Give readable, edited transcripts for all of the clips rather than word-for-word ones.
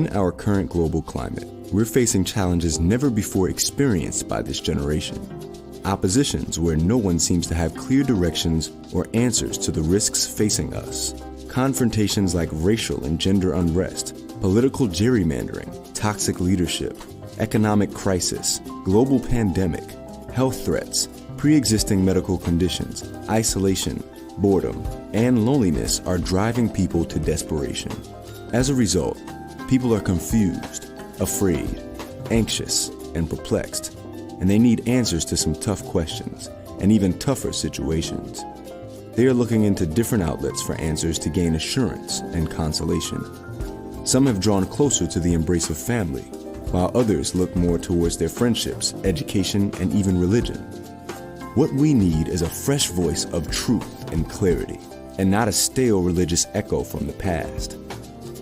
Given our current global climate, we're facing challenges never before experienced by this generation. Oppositions where no one seems to have clear directions or answers to the risks facing us. Confrontations like racial and gender unrest, political gerrymandering, toxic leadership, economic crisis, global pandemic, health threats, pre-existing medical conditions, isolation, boredom, and loneliness are driving people to desperation. As a result, people are confused, afraid, anxious, and perplexed, and they need answers to some tough questions and even tougher situations. They are looking into different outlets for answers to gain assurance and consolation. Some have drawn closer to the embrace of family, while others look more towards their friendships, education, and even religion. What we need is a fresh voice of truth and clarity, and not a stale religious echo from the past.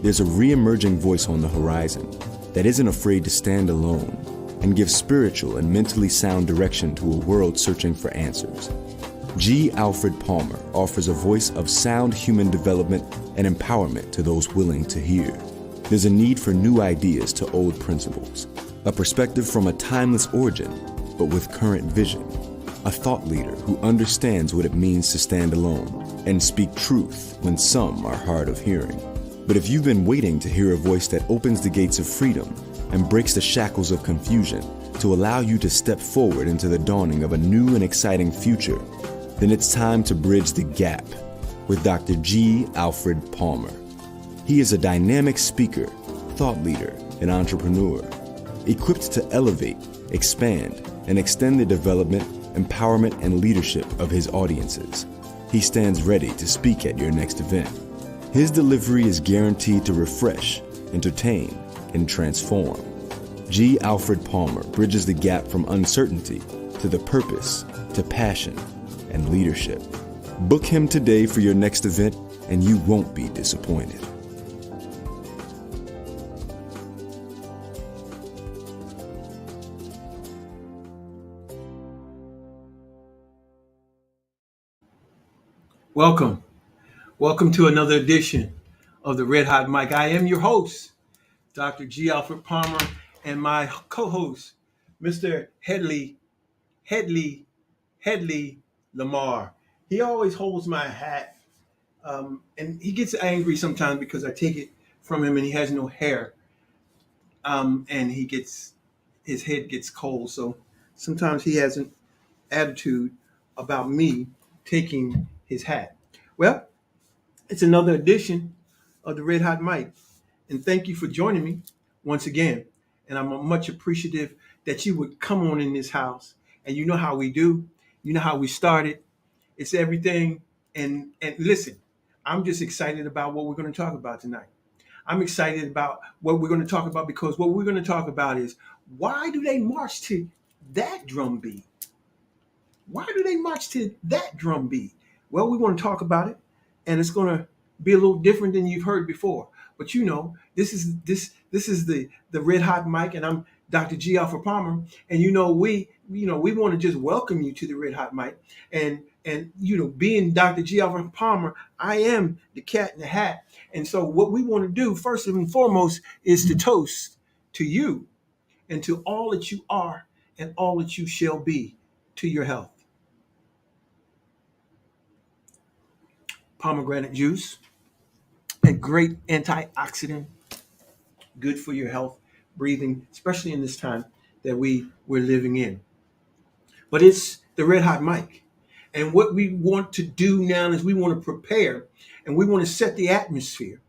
There's a re-emerging voice on the horizon that isn't afraid to stand alone and give spiritual and mentally sound direction to a world searching for answers. G. Alfred Palmer offers a voice of sound human development and empowerment to those willing to hear. There's a need for new ideas to old principles, a perspective from a timeless origin, but with current vision, a thought leader who understands what it means to stand alone and speak truth when some are hard of hearing. But if you've been waiting to hear a voice that opens the gates of freedom and breaks the shackles of confusion to allow you to step forward into the dawning of a new and exciting future, then it's time to bridge the gap with Dr. G. Alfred Palmer. He is a dynamic speaker, thought leader, and entrepreneur, equipped to elevate, expand, and extend the development, empowerment, and leadership of his audiences. He stands ready to speak at your next event. His delivery is guaranteed to refresh, entertain, and transform. G. Alfred Palmer bridges the gap from uncertainty to the purpose, to passion, and leadership. Book him today for your next event, and you won't be disappointed. Welcome to another edition of the Red Hot Mic. I am your host, Dr. G. Alfred Palmer, and my co-host, Mr. Headley Lamar. He always holds my hat, and he gets angry sometimes because I take it from him and he has no hair, and his head gets cold. So sometimes he has an attitude about me taking his hat. Well, it's another edition of the Red Hot Mic, and thank you for joining me once again. And I'm much appreciative that you would come on in this house. And you know how we do. You know how we started. It's everything. And listen, I'm just excited about what we're going to talk about tonight. I'm excited about what we're going to talk about because what we're going to talk about is, why do they march to that drum beat? Why do they march to that drum beat? Well, we want to talk about it, and it's going to be a little different than you've heard before. But you know, this is the Red Hot Mic, and I'm Dr. G. Alfred Palmer, and we want to just welcome you to the Red Hot Mic, and being Dr. G. Alfred Palmer, I am the cat in the hat, and so what we want to do first and foremost is to toast to you and to all that you are and all that you shall be, to your health. Pomegranate juice, a great antioxidant, good for your health, breathing, especially in this time that we're living in. But it's the Red Hot Mic. And what we want to do now is we want to prepare and we want to set the atmosphere.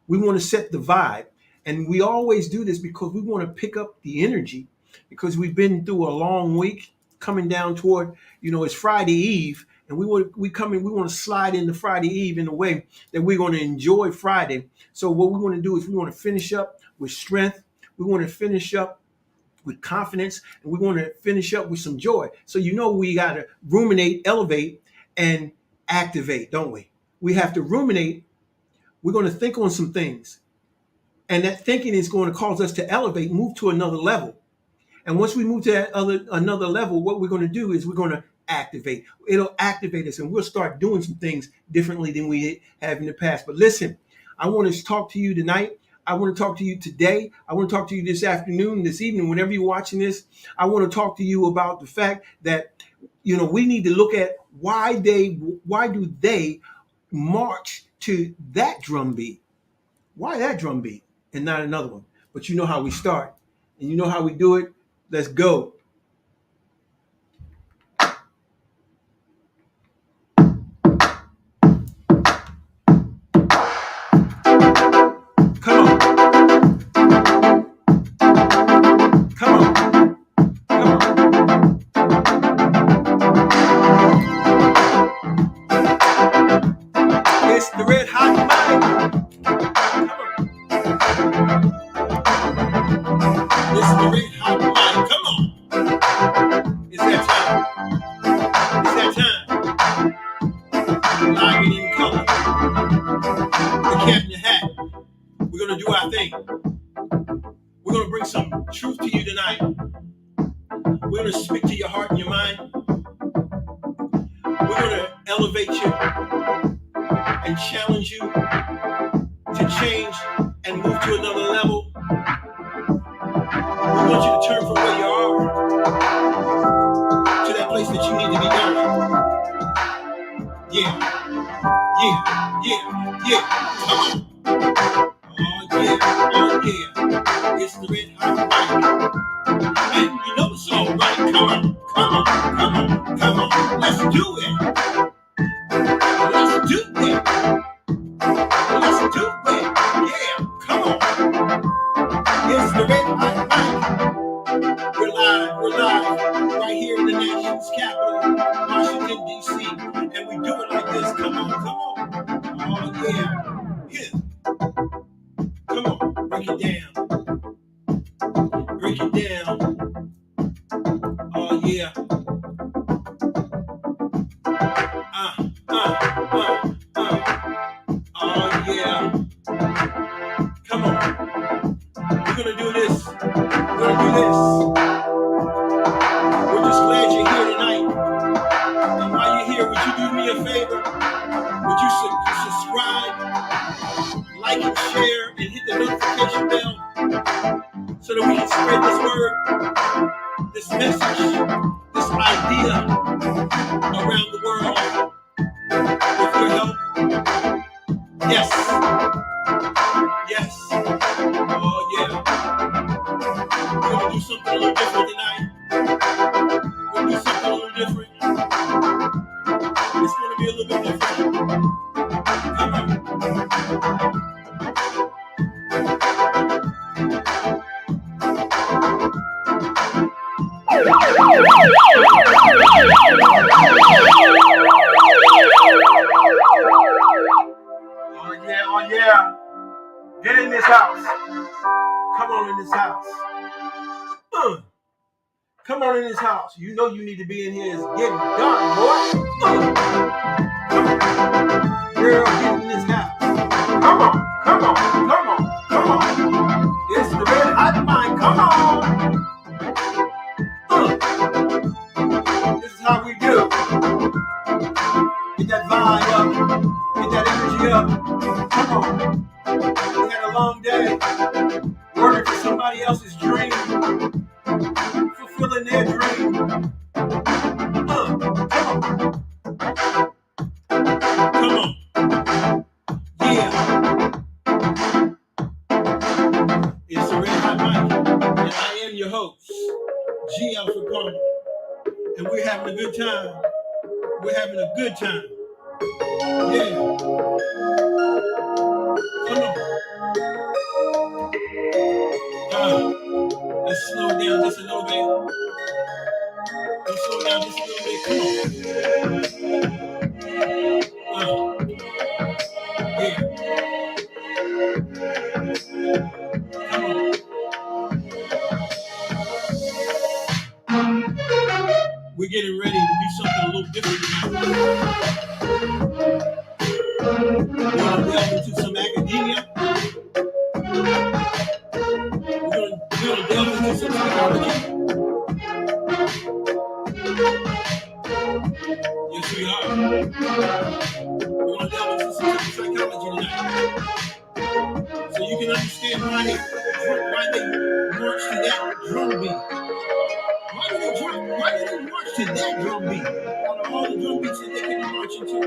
We want to set the vibe. And we always do this because we want to pick up the energy, because we've been through a long week coming down toward, it's Friday Eve. And we want to slide into Friday Eve in a way that we're going to enjoy Friday. So what we want to do is we want to finish up with strength. We want to finish up with confidence, and we want to finish up with some joy. So we got to ruminate, elevate, and activate, don't we? We have to ruminate. We're going to think on some things. And that thinking is going to cause us to elevate, move to another level. And once we move to another level, what we're going to do is we're going to activate. It'll activate us, and we'll start doing some things differently than we have in the past. But listen, I want to talk to you tonight I want to talk to you today. I want to talk to you this afternoon, this evening, whenever you're watching this. I want to talk to you about the fact that, we need to look at why do they march to that drum beat? Why that drum beat and not another one? But you know how we start, and you know how we do it. Let's go. Come on. Come on. Come on. It's the Red Hot Mic. Come on. It's the Red Hot Mic. Come on. It's that time. It's that time. Live and in color. The cap in your hat. We're going to do our thing. We're going to bring some truth to you tonight. We're going to speak to your heart and your mind. We're going to elevate you and challenge you to change and move to another level. We want you to turn from where you are to that place that you need to be going. Yeah. Come on. Oh yeah. It's the Red Hot Mic. And you know it's all right. Come on. Let's do it. Yeah, come on. It's the Red Hot Mic. We're live right here in the nation's capital, Washington, D.C. And we do it like this. Come on. Oh, yeah. Come on, break it down. Oh, yeah. Oh, yeah. Come on. We're going to do this. We're just glad you're here tonight. And while you're here, would you do me a favor? Would you subscribe, like and share, and hit the notification bell so that we can spread this word, this message, this idea around the world with your help? Yes. Oh, yeah. We're going to do something a little different tonight. It's going to be a little bit different. Come on. Oh yeah. Get in this house. Come on in this house. Come on in this house. You know you need to be in here. It's getting done, boy. Come on. Girl, get in this house. Come on. It's the Red Hot Mic. Come on. This is how we do. Get that vibe up. Get that energy up. Come on. We had a long day. Working for somebody else's dream. Fulfilling their dream. Come on. Yeah. It's the Red Hot Mic. And I am your host, G. Alfred Palmer. And we're having a good time. Yeah. Come on. Let's slow down just a little bit. Come on. Yeah. Come on. We're getting ready to do something a little different tonight. We're going to delve into some academia. We're going to delve into some psychology. Yes, we are. We're going to delve into some psychology tonight. So you can understand understand why they march to that drum beat. Why do they march to that drum beat? Out of all the drum beats that they can be marching to,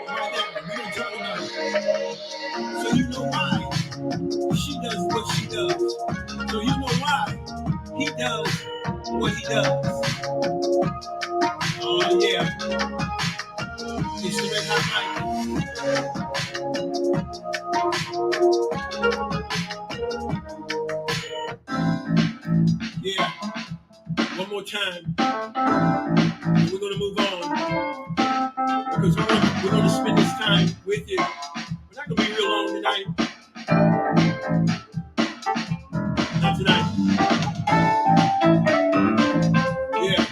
why that one? We don't talk about it. So you know why she does what she does. So you know why he does what he does. Oh yeah, it's the Red Hot Mike. Yeah, one more time, and we're gonna move on because we're gonna spend this time with you. We're not gonna be real long tonight. Not tonight. Yeah.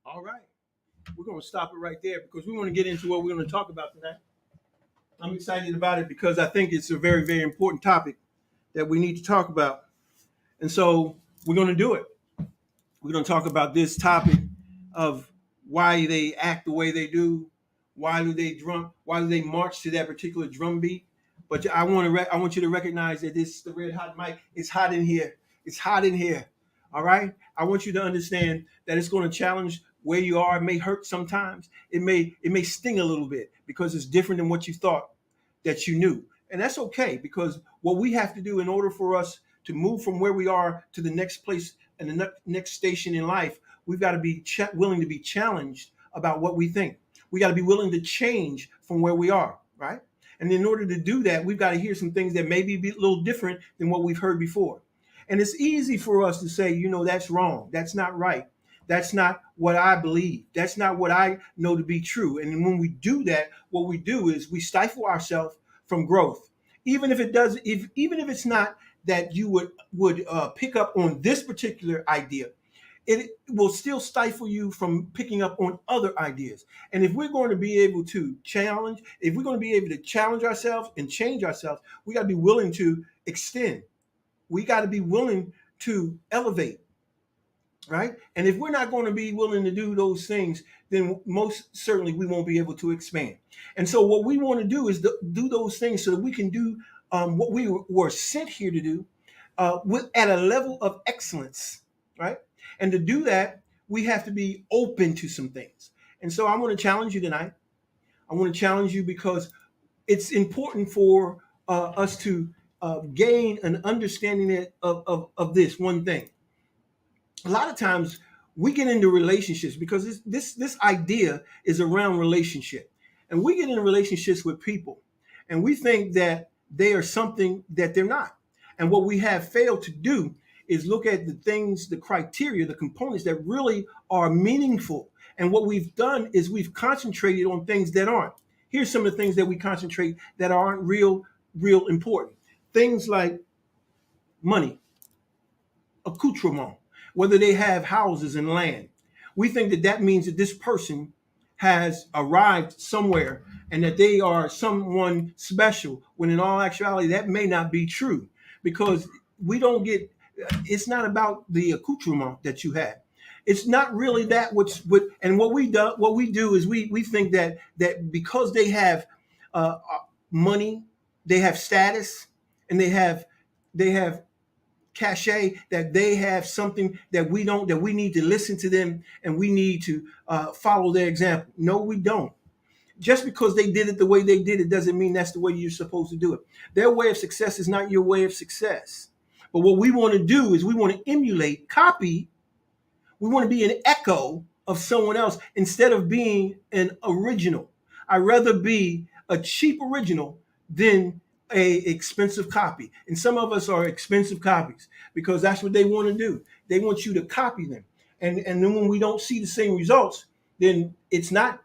All right. We're going to stop it right there because we want to get into what we're going to talk about tonight. I'm excited about it because I think it's a very, very important topic that we need to talk about. And so we're going to do it. We're going to talk about this topic of why they act the way they do, why do they march to that particular drum beat. But I want you to recognize that this is the Red Hot Mike. It's hot in here. It's hot in here. All right. I want you to understand that it's going to challenge where you are. It may hurt sometimes. It may sting a little bit because it's different than what you thought that you knew. And that's okay because what we have to do in order for us to move from where we are to the next place and the next station in life, we've got to be willing to be challenged about what we think. We got to be willing to change from where we are, right? And in order to do that, we've got to hear some things that may be a little different than what we've heard before. And it's easy for us to say, that's wrong. That's not right. That's not what I believe. That's not what I know to be true. And when we do that, what we do is we stifle ourselves from growth. Even if it's not that you would pick up on this particular idea, it will still stifle you from picking up on other ideas. And if we're going to be able to challenge ourselves and change ourselves, we got to be willing to extend. We got to be willing to elevate, right? And if we're not going to be willing to do those things, then most certainly we won't be able to expand. And so what we want to do is do those things so that we can do what we were sent here to do at a level of excellence, right? And to do that, we have to be open to some things. And so I want to challenge you tonight. I want to challenge you because it's important for us to gain an understanding of this one thing. A lot of times we get into relationships because this idea is around relationship. And we get into relationships with people and we think that they are something that they're not. And what we have failed to do is look at the things, the criteria, the components that really are meaningful. And what we've done is we've concentrated on things that aren't. Here's some of the things that we concentrate that aren't real important. Things like money, accoutrement, whether they have houses and land. We think that that means that this person has arrived somewhere and that they are someone special, when in all actuality, that may not be true, because we don't get, it's not about the accoutrement that you have. It's not really that and what we do is we think that because they have money, they have status, and they have cachet, that they have something that we don't, that we need to listen to them and we need to follow their example. No, we don't. Just because they did it the way they did it doesn't mean that's the way you're supposed to do it. Their way of success is not your way of success. But what we want to do is we want to emulate, copy. We want to be an echo of someone else instead of being an original. I'd rather be a cheap original than a expensive copy. And some of us are expensive copies because that's what they want to do. They want you to copy them. And then when we don't see the same results, then it's not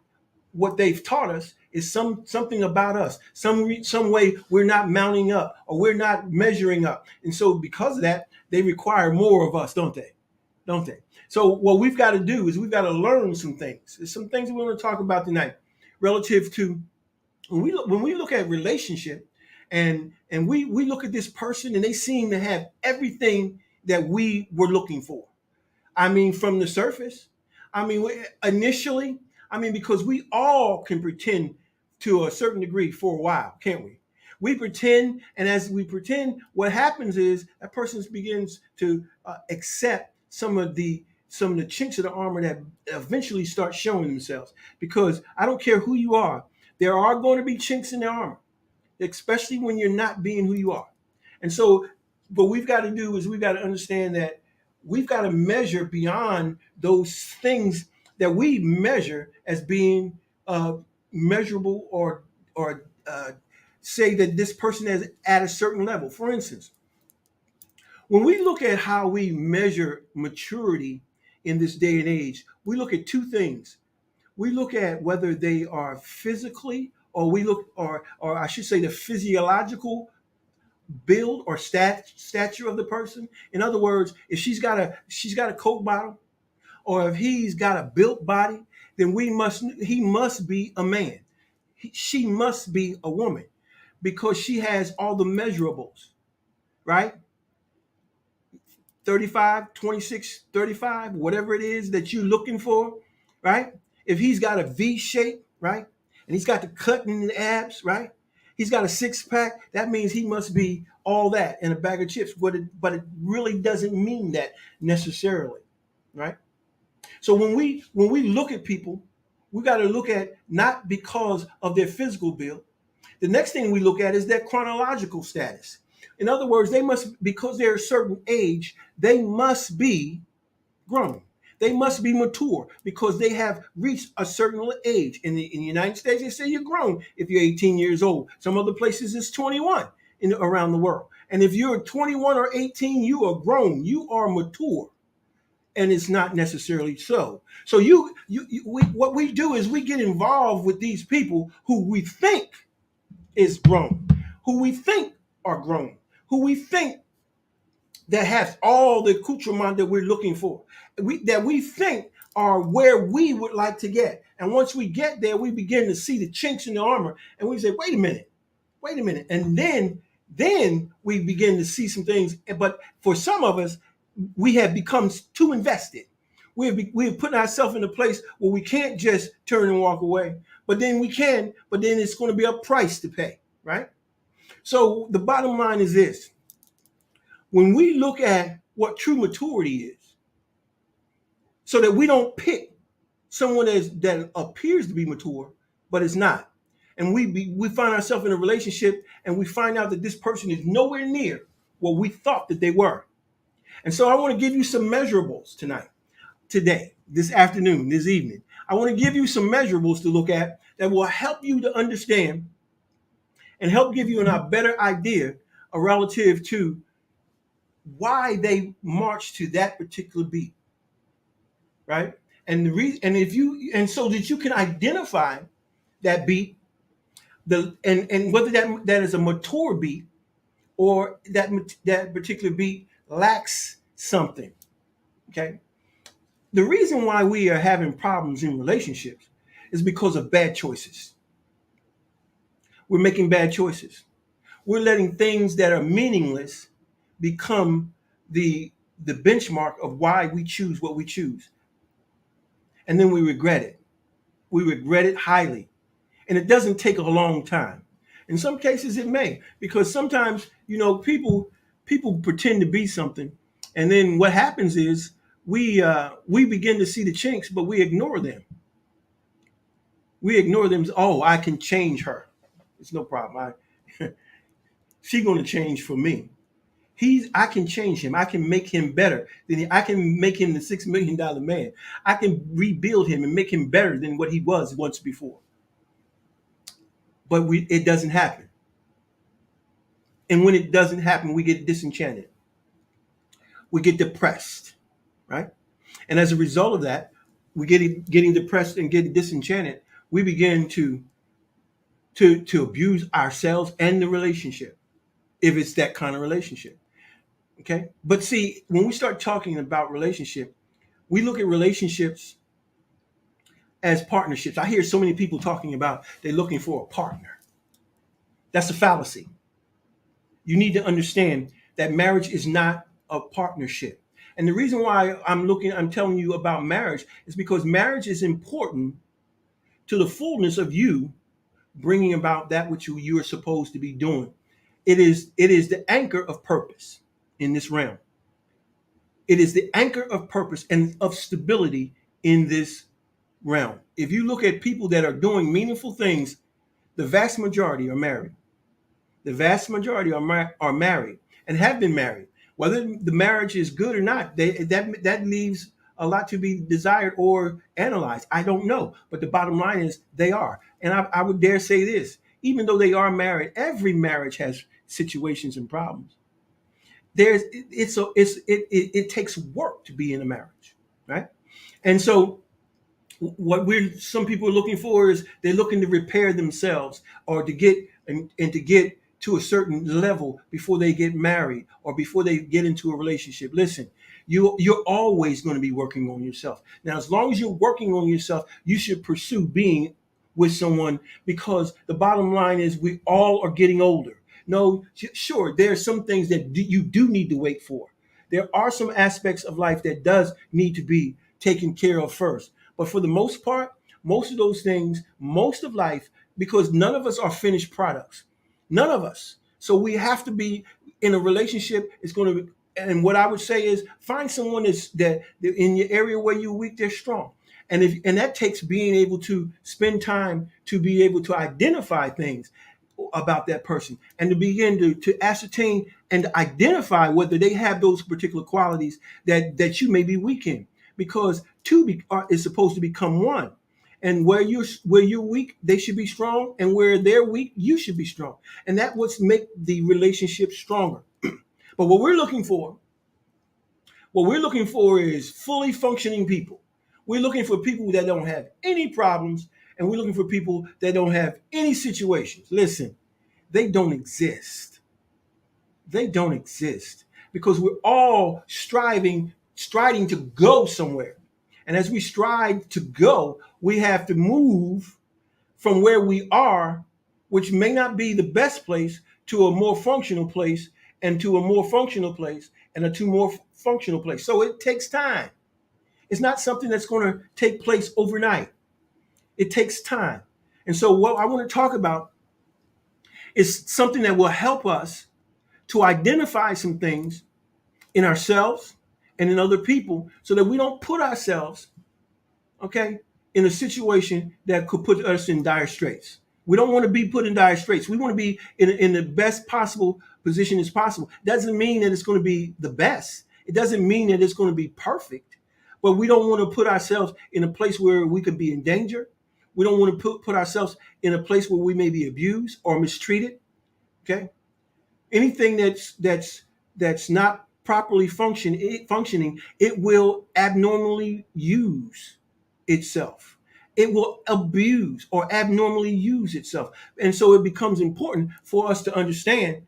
what they've taught us. It's something about us, some way we're not mounting up or we're not measuring up. And so because of that, they require more of us, don't they? Don't they? So what we've got to do is we've got to learn some things. There's some things we want to talk about tonight relative to when we look at relationship, and we look at this person and they seem to have everything that we were looking for. I mean, from the surface, I mean, initially, I mean, because we all can pretend to a certain degree for a while, can't we? We pretend, and as we pretend, what happens is that person begins to accept some of the chinks of the armor that eventually start showing themselves. Because I don't care who you are, there are going to be chinks in the armor, especially when you're not being who you are. And so what we've got to do is we've got to understand that we've got to measure beyond those things that we measure as being measurable or say that this person is at a certain level. For instance, when we look at how we measure maturity in this day and age, we look at two things. We look at whether they are physically, or or I should say the physiological build or stature of the person. In other words, if she's got a Coke bottle, or if he's got a built body, then he must be a man. She must be a woman, because she has all the measurables, right? 35, 26, 35, whatever it is that you're looking for, right? If he's got a V shape, right? And he's got the cut in the abs, right? He's got a six pack. That means he must be all that in a bag of chips. But it really doesn't mean that necessarily, right? So when we look at people, we got to look at not because of their physical build. The next thing we look at is their chronological status. In other words, they must, because they're a certain age, they must be grown. They must be mature because they have reached a certain age. In the United States, they say you're grown if you're 18 years old. Some other places it's 21 around the world. And if you're 21 or 18, you are grown. You are mature. And it's not necessarily so. So what we do is we get involved with these people who we think is grown, who we think are grown, who we think that has all the accoutrement that we're looking for, that we think are where we would like to get. And once we get there, we begin to see the chinks in the armor, and we say, wait a minute. And then we begin to see some things. But for some of us, we have become too invested. We have put ourselves in a place where we can't just turn and walk away. But then we can, but then it's going to be a price to pay, right? So the bottom line is this. When we look at what true maturity is, so that we don't pick someone that appears to be mature, but is not. And we find ourselves in a relationship and we find out that this person is nowhere near what we thought that they were. And so I want to give you some measurables today, this afternoon, this evening. I want to give you some measurables to look at that will help you to understand and help give you a better idea relative to why they march to that particular beat, right? And so that you can identify that beat, and whether that is a mature beat or that particular beat lacks something. Okay. The reason why we are having problems in relationships is because of bad choices. We're making bad choices. We're letting things that are meaningless become the benchmark of why we choose what we choose. And then we regret it. We regret it highly. And it doesn't take a long time. In some cases it may, because sometimes, people pretend to be something, and then what happens is we begin to see the chinks, but we ignore them. We ignore them. Oh, I can change her. It's no problem. She's going to change for me. I can change him. I can make him better. I can make him the $6 million man. I can rebuild him and make him better than what he was once before. But it doesn't happen. And when it doesn't happen, we get disenchanted. We get depressed, right? And as a result of that, we getting depressed and getting disenchanted. We begin to abuse ourselves and the relationship, if it's that kind of relationship. Okay. But see, when we start talking about relationship, we look at relationships as partnerships. I hear so many people talking about they're looking for a partner. That's a fallacy. You need to understand that marriage is not a partnership. And the reason why I'm telling you about marriage is because marriage is important to the fullness of you bringing about that which you are supposed to be doing. It is the anchor of purpose in this realm. It is the anchor of purpose and of stability in this realm. If you look at people that are doing meaningful things, the vast majority are married. The vast majority are married and have been married. Whether the marriage is good or not, that leaves a lot to be desired or analyzed. I don't know. But the bottom line is they are. And I would dare say this, even though they are married, every marriage has situations and problems. It takes work to be in a marriage, right? And so what some people are looking for is they're looking to repair themselves or to get to get to a certain level before they get married or before they get into a relationship. Listen, you're always going to be working on yourself. Now, as long as you're working on yourself, you should pursue being with someone, because the bottom line is we all are getting older. No, sure, there are some things that you do need to wait for. There are some aspects of life that does need to be taken care of first. But for the most part, most of those things, most of life, because none of us are finished products. None of us. So we have to be in a relationship. It's going to be, and what I would say is find someone that in your area where you're weak, they're strong. And that takes being able to spend time to be able to identify things about that person and to begin to ascertain and identify whether they have those particular qualities that you may be weak in, because is supposed to become one. And where you're weak, they should be strong, and where they're weak, you should be strong. And that what's make the relationship stronger. But what we're looking for is fully functioning people. We're looking for people that don't have any problems, and we're looking for people that don't have any situations. Listen, they don't exist. They don't exist because we're all striding to go somewhere. And as we stride to go, we have to move from where we are, which may not be the best place, to a more functional place, and to a more functional place, and to more functional place. So it takes time. It's not something that's going to take place overnight. It takes time. And so what I want to talk about is something that will help us to identify some things in ourselves and in other people so that we don't put ourselves, okay, in a situation that could put us in dire straits. We don't want to be put in dire straits. We want to be in the best possible position as possible. Doesn't mean that it's going to be the best. It doesn't mean that it's going to be perfect. But we don't want to put ourselves in a place where we could be in danger. We don't want to put ourselves in a place where we may be abused or mistreated. Okay? Anything that's not properly functioning, it will abnormally use itself. It will abuse or abnormally use itself. And so it becomes important for us to understand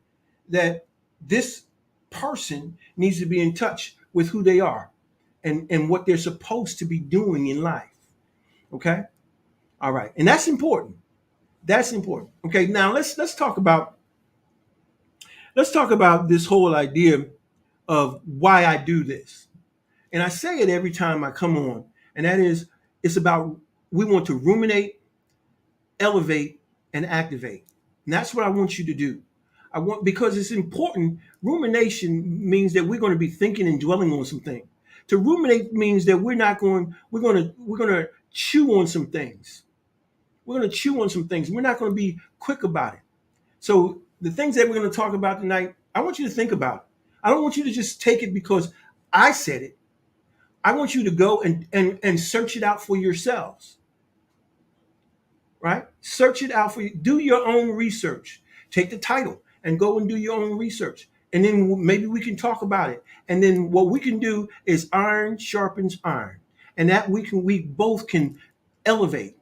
that this person needs to be in touch with who they are and what they're supposed to be doing in life. Okay? All right. And that's important. That's important. Okay, now let's talk about this whole idea of why I do this. And I say it every time I come on, and that is it's about we want to ruminate, elevate, and activate. And that's what I want you to do. I want because it's important. Rumination means that we're going to be thinking and dwelling on some things. To ruminate means that we're going to chew on some things. We're going to chew on some things. We're not going to be quick about it. So the things that we're going to talk about tonight, I want you to think about it. I don't want you to just take it because I said it. I want you to go and search it out for yourselves. Right? Search it out for you. Do your own research. Take the title and go and do your own research. And then maybe we can talk about it. And then what we can do is iron sharpens iron. And that we both can elevate,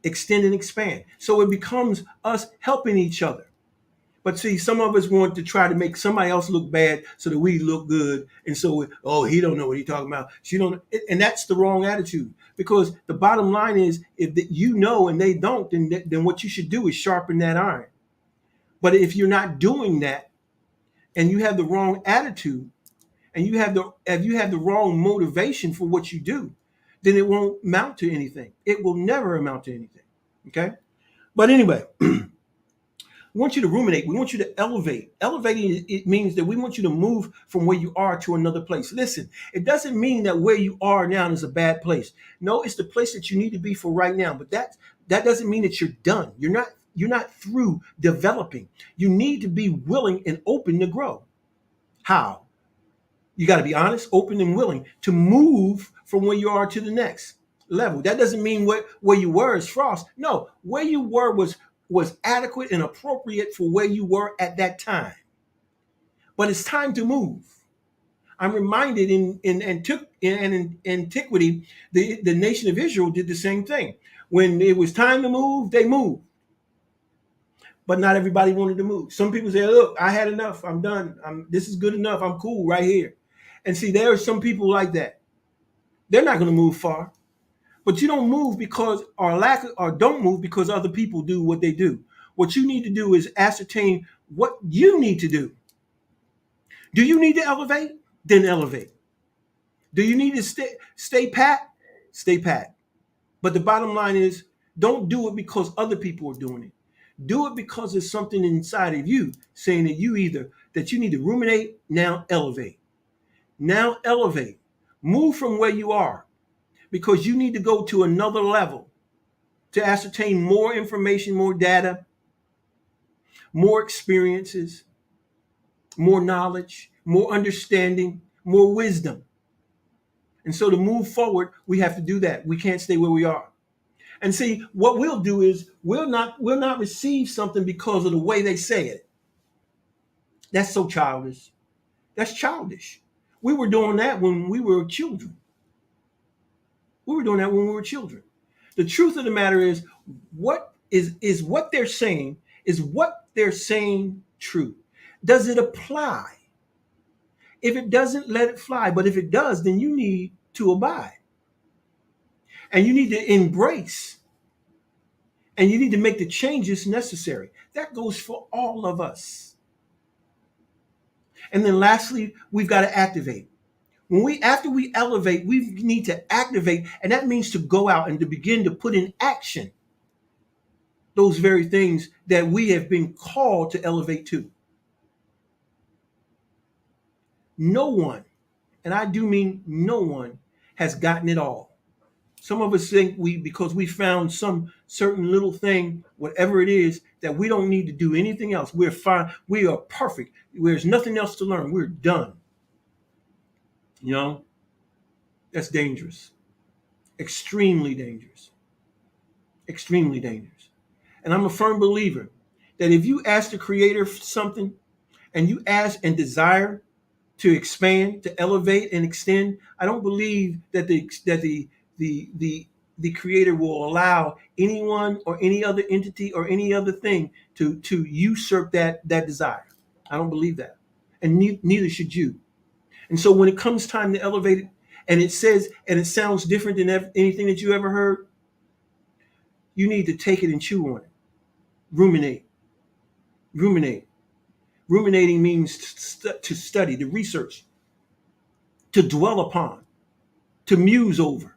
extend and expand. So it becomes us helping each other. But see, some of us want to try to make somebody else look bad so that we look good. And so, oh, he don't know what he's talking about. She don't, and that's the wrong attitude. Because the bottom line is, if you know and they don't, then what you should do is sharpen that iron. But if you're not doing that, and you have the wrong attitude, and if you have the wrong motivation for what you do, then it won't amount to anything. It will never amount to anything. Okay? But anyway, we want you to ruminate. We want you to elevate. Elevating, it means that we want you to move from where you are to another place. Listen, it doesn't mean that where you are now is a bad place. No, it's the place that you need to be for right now. But that doesn't mean that you're done. You're not through developing. You need to be willing and open to grow. How? You got to be honest, open, and willing to move from where you are to the next level. That doesn't mean where you were is frost. No, where you were was adequate and appropriate for where you were at that time. But it's time to move. I'm reminded in antiquity, the nation of Israel did the same thing. When it was time to move, they moved. But not everybody wanted to move. Some people say, look, I had enough. I'm done. This is good enough. I'm cool right here. And see, there are some people like that. They're not going to move far. But you don't move or don't move because other people do what they do. What you need to do is ascertain what you need to do. Do you need to elevate? Then elevate. Do you need to stay pat? Stay pat. But the bottom line is, don't do it because other people are doing it. Do it because there's something inside of you saying that you need to ruminate, now elevate. Now elevate. Move from where you are because you need to go to another level to ascertain more information, more data, more experiences, more knowledge, more understanding, more wisdom. And so to move forward, we have to do that. We can't stay where we are. And see, what we'll do is we'll not receive something because of the way they say it. That's so childish. That's childish. We were doing that when we were children. The truth of the matter is, what they're saying true? Does it apply? If it doesn't, let it fly. But if it does, then you need to abide. And you need to embrace. And you need to make the changes necessary. That goes for all of us. And then lastly, we've got to activate. After we elevate, we need to activate. And that means to go out and to begin to put in action those very things that we have been called to elevate to. No one, and I do mean no one, has gotten it all. Some of us think because we found some certain little thing, whatever it is, that we don't need to do anything else. We're fine. We are perfect. There's nothing else to learn. We're done. You know, that's dangerous. Extremely dangerous. Extremely dangerous. And I'm a firm believer that if you ask the Creator for something, and you ask and desire to expand, to elevate and extend, I don't believe that the Creator will allow anyone or any other entity or any other thing to usurp that desire. I don't believe that. and neither should you. And so when it comes time to elevate it, and it says, and it sounds different than anything that you ever heard, you need to take it and chew on it. Ruminate. Ruminate. Ruminating means to study, to research, to dwell upon, to muse over.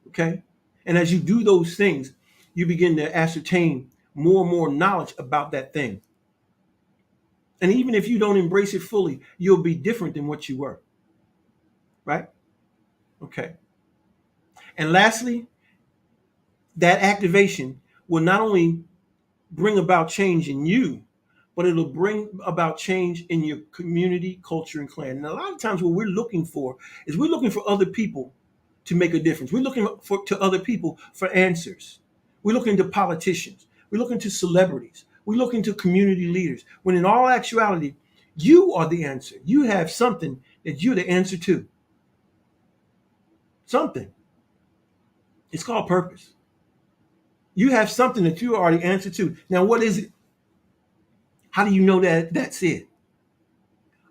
Okay? And as you do those things, you begin to ascertain more and more knowledge about that thing. And even if you don't embrace it fully, you'll be different than what you were. Right? Okay. And lastly, that activation will not only bring about change in you, but it'll bring about change in your community, culture, and clan. And a lot of times what we're looking for is we're looking for other people to make a difference. We're looking to other people for answers. We're looking to politicians. We're looking to celebrities. We're looking to community leaders. When in all actuality, you are the answer. You have something that you're the answer to. Something. It's called purpose. You have something that you are the answer to. Now, what is it? How do you know that that's it?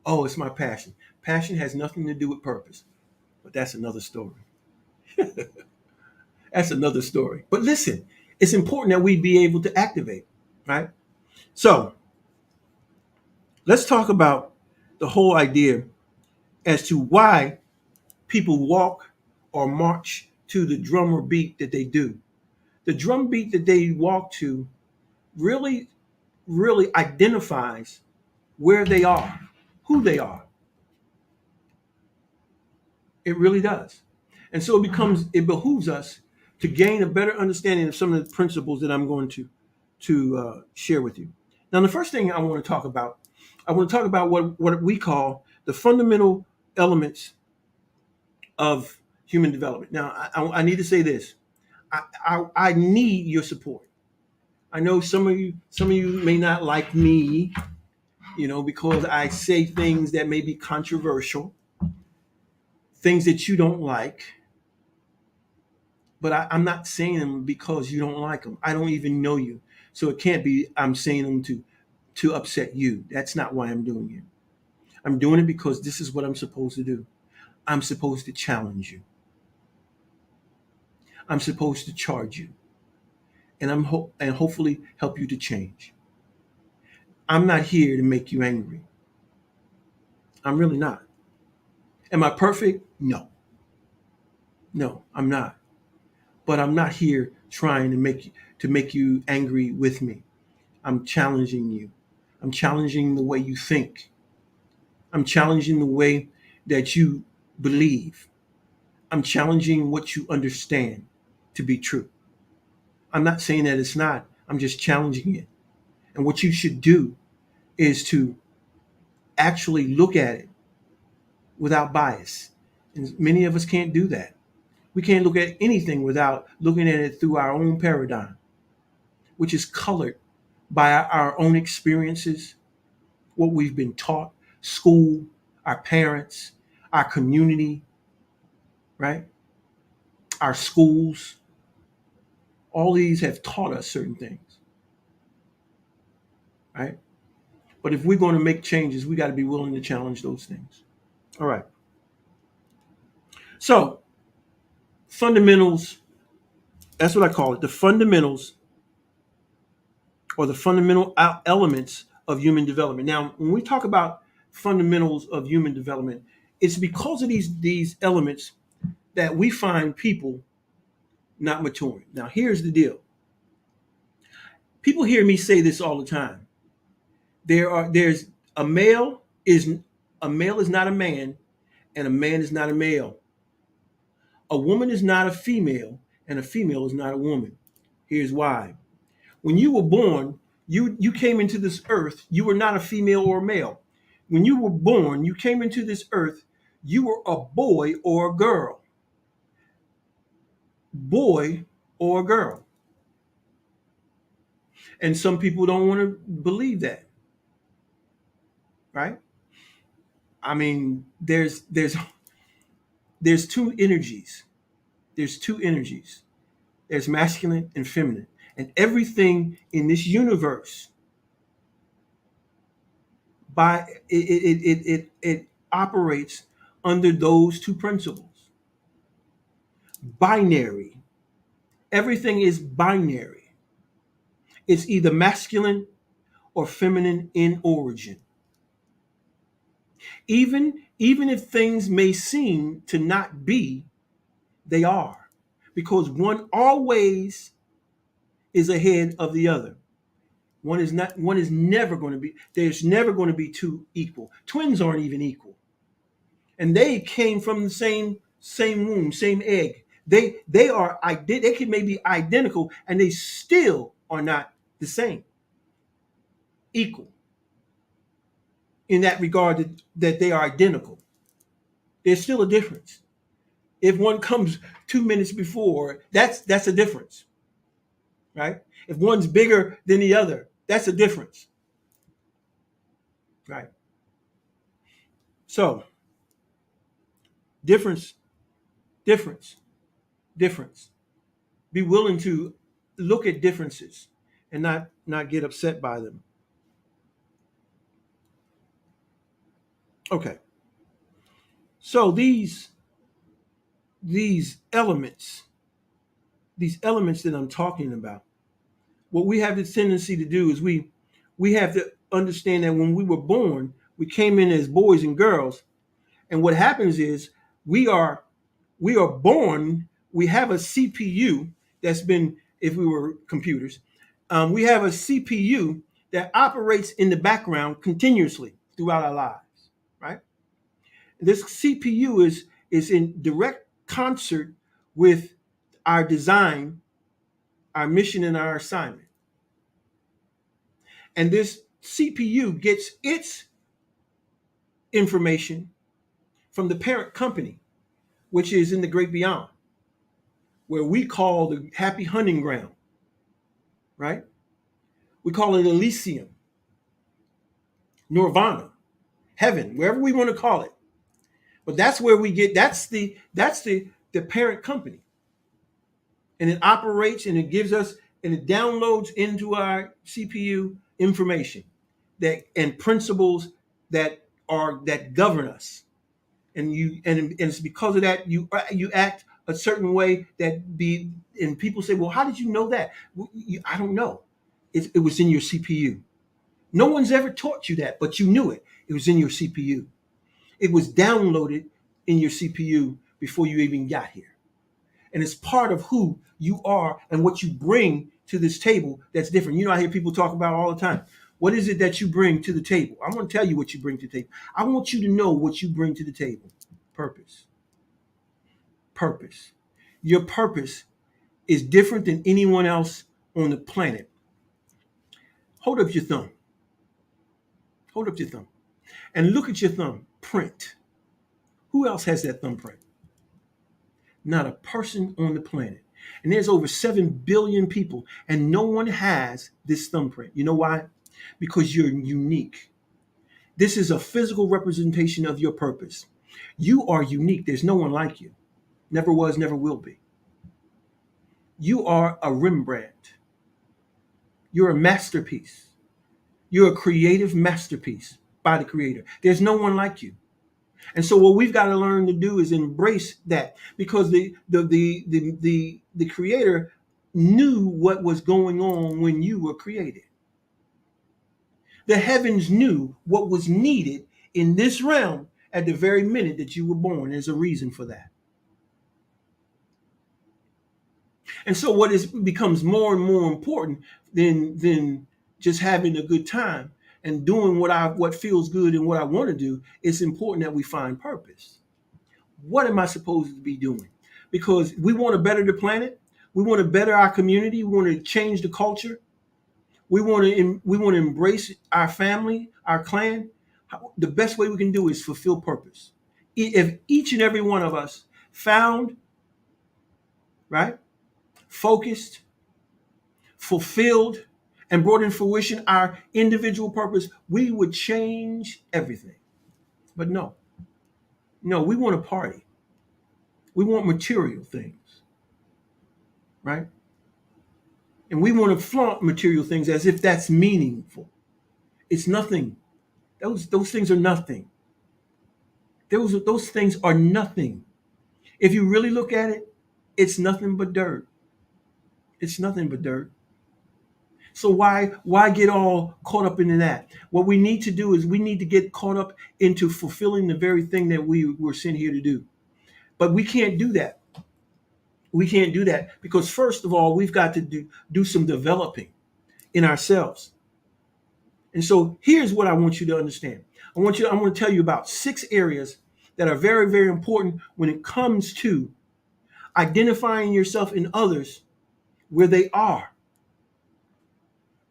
Oh, it's my passion. Passion has nothing to do with purpose. But that's another story. That's another story. But listen, it's important that we be able to activate, right? So let's talk about the whole idea as to why people walk or march to the drum or beat that they do. The drum beat that they walk to really identifies where they are, who they are. It really does. And so it behooves us to gain a better understanding of some of the principles that I'm going to share with you. Now, the first thing I want to talk about what we call the fundamental elements of human development. Now, I need to say this. I need your support. I know some of you may not like me, because I say things that may be controversial, things that you don't like. But I'm not saying them because you don't like them. I don't even know you. So it can't be I'm saying them to upset you. That's not why I'm doing it. I'm doing it because this is what I'm supposed to do. I'm supposed to challenge you. I'm supposed to charge you. And and hopefully help you to change. I'm not here to make you angry. I'm really not. Am I perfect? No. No, I'm not. But I'm not here trying to make you angry with me. I'm challenging you. I'm challenging the way you think. I'm challenging the way that you believe. I'm challenging what you understand to be true. I'm not saying that it's not. I'm just challenging it. And what you should do is to actually look at it without bias. And many of us can't do that. We can't look at anything without looking at it through our own paradigm, which is colored by our own experiences, what we've been taught, school, our parents, our community, right? Our schools. All these have taught us certain things, right? But if we're going to make changes, we got to be willing to challenge those things. All right. So, fundamentals, that's what I call it, the fundamentals or the fundamental elements of human development. Now, when we talk about fundamentals of human development, it's because of these elements that we find people not maturing. Now, here's the deal. People hear me say this all the time. There's a male is not a man, and a man is not a male. A woman is not a female, and a female is not a woman. Here's why. When you were born, you came into this earth, you were not a female or a male. When you were born, you came into this earth, you were a boy or a girl. Boy or a girl. And some people don't want to believe that. Right? I mean, there's two energies. There's two energies. There's masculine and feminine. And everything in this universe it operates under those two principles. Binary. Everything is binary. It's either masculine or feminine in origin. Even if things may seem to not be, they are, because one always is ahead of the other. One is never going to be, there's never going to be two equal. Twins aren't even equal. And they came from the same womb, same egg. They can maybe identical, and they still are not the same, equal in that regard, that they are identical. There's still a difference. If one comes 2 minutes before, that's a difference, right? If one's bigger than the other, that's a difference, right? So difference, difference, difference. Be willing to look at differences and not get upset by them. Okay. So these elements, that I'm talking about, what we have the tendency to do is we have to understand that when we were born, we came in as boys and girls, and what happens is we are born. We have a CPU that's been, if we were computers, we have a CPU that operates in the background continuously throughout our lives, right? This CPU is in direct concert with our design, our mission, and our assignment. And this CPU gets its information from the parent company, which is in the great beyond, where we call the happy hunting ground, right? We call it Elysium, Nirvana, heaven, wherever we want to call it. But that's where we get, that's the parent company. And it operates, and it gives us, and it downloads into our CPU information and principles that govern us. And it's because of that you act a certain way, and people say, well, how did you know that? I don't know. It was in your CPU. No one's ever taught you that, but you knew it. It was in your CPU. It was downloaded in your CPU before you even got here. And it's part of who you are and what you bring to this table that's different. You know, I hear people talk about all the time. What is it that you bring to the table? I want to tell you what you bring to the table. I want you to know what you bring to the table. Purpose. Purpose. Your purpose is different than anyone else on the planet. Hold up your thumb. Hold up your thumb. And look at your thumb print. Who else has that thumbprint? Not a person on the planet. And there's over 7 billion people, and no one has this thumbprint. You know why? Because you're unique. This is a physical representation of your purpose. You are unique. There's no one like you. Never was, never will be. You are a Rembrandt. You're a masterpiece. You're a creative masterpiece by the Creator. There's no one like you. And so what we've got to learn to do is embrace that, because the Creator knew what was going on when you were created. The heavens knew what was needed in this realm at the very minute that you were born. There's a reason for that. And so what becomes more and more important than just having a good time and doing what feels good and what I want to do, it's important that we find purpose. What am I supposed to be doing? Because we want to better the planet. We want to better our community. We want to change the culture. We want to embrace our family, our clan. The best way we can do is fulfill purpose. If each and every one of us found, right, focused, fulfilled, and brought in fruition our individual purpose, we would change everything. But no, we want a party. We want material things, right? And we want to flaunt material things as if that's meaningful. It's nothing. Those things are nothing. Those things are nothing. If you really look at it, it's nothing but dirt. It's nothing but dirt. So why get all caught up into that? What we need to do is we need to get caught up into fulfilling the very thing that we were sent here to do. But we can't do that. We can't do that because first of all, we've got to do some developing in ourselves. And so here's what I want you to understand. I want to tell you about 6 areas that are very, very important when it comes to identifying yourself in others where they are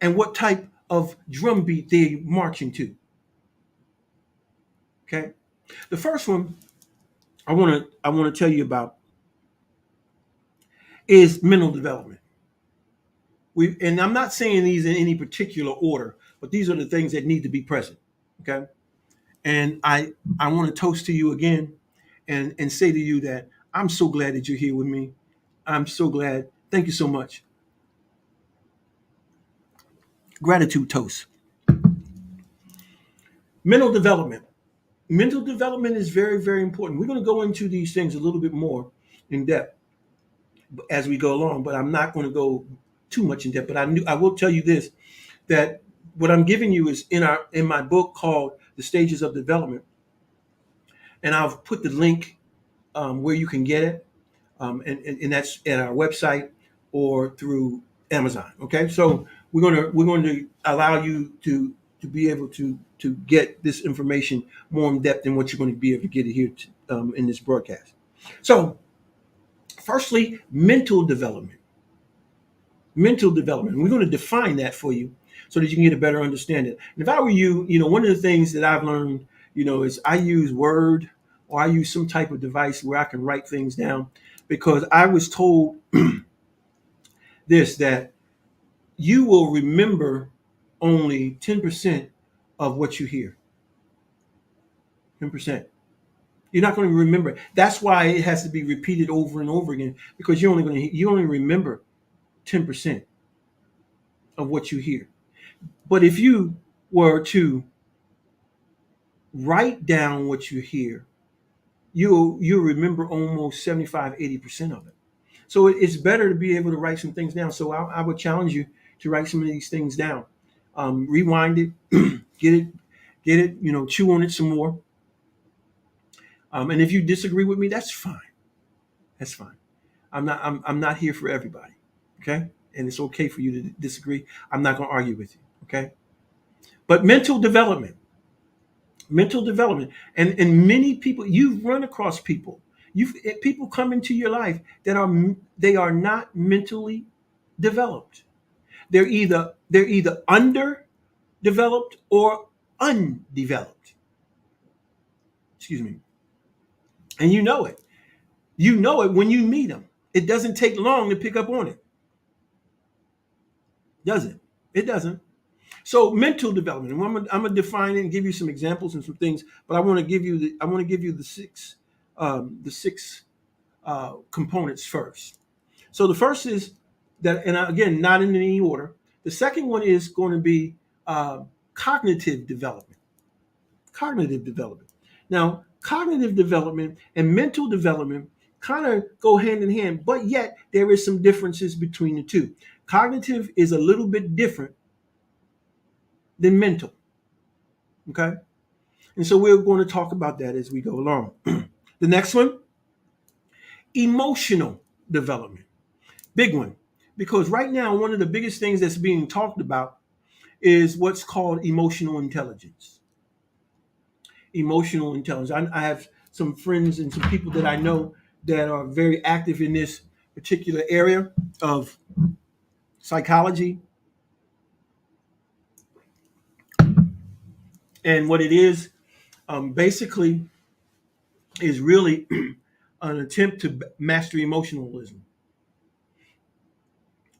and what type of drumbeat they're marching to. Okay? The first one I want to tell you about is mental development. And I'm not saying these in any particular order, but these are the things that need to be present. Okay? And I want to toast to you again and say to you that I'm so glad that you're here with me. I'm so glad. Thank you so much. Gratitude toast. Mental development. Mental development is very, very important. We're going to go into these things a little bit more in depth as we go along, but I'm not going to go too much in depth. But I will tell you this, that what I'm giving you is in my book called The Stages of Development. And I've put the link where you can get it. And that's at our website or through Amazon. Okay, so we're going to allow you to be able to get this information more in depth than what you're going to be able to get it here in this broadcast. So, firstly, mental development. Mental development. We're going to define that for you so that you can get a better understanding. And if I were you, one of the things that I've learned, is I use Word or I use some type of device where I can write things down, because I was told that you will remember only 10% of what you hear. 10%. You're not going to remember. That's why it has to be repeated over and over again, because you only remember 10% of what you hear. But if you were to write down what you hear, you'll remember almost 75-80% of it. So it's better to be able to write some things down. So I would challenge you to write some of these things down. Rewind it, get it, chew on it some more. And if you disagree with me, that's fine. That's fine. I'm not here for everybody. Okay? And it's okay for you to disagree. I'm not going to argue with you. Okay? But mental development. And many people, you've run across people. People come into your life that are not mentally developed. They're either underdeveloped or undeveloped. Excuse me. And you know it. You know it when you meet them. It doesn't take long to pick up on it. Does it? It doesn't. So mental development. And I'm gonna define it and give you some examples and some things. But I want to give you the six components first. So the first is that, and again, not in any order. The second one is going to be cognitive development. Cognitive development. Now, cognitive development and mental development kind of go hand in hand, but yet there is some differences between the two. Cognitive is a little bit different than mental. Okay? And so we're going to talk about that as we go along. The next one, emotional development. Big one. Because right now, one of the biggest things that's being talked about is what's called emotional intelligence. Emotional intelligence. I have some friends and some people that I know that are very active in this particular area of psychology. And what it is, basically, is really an attempt to master emotionalism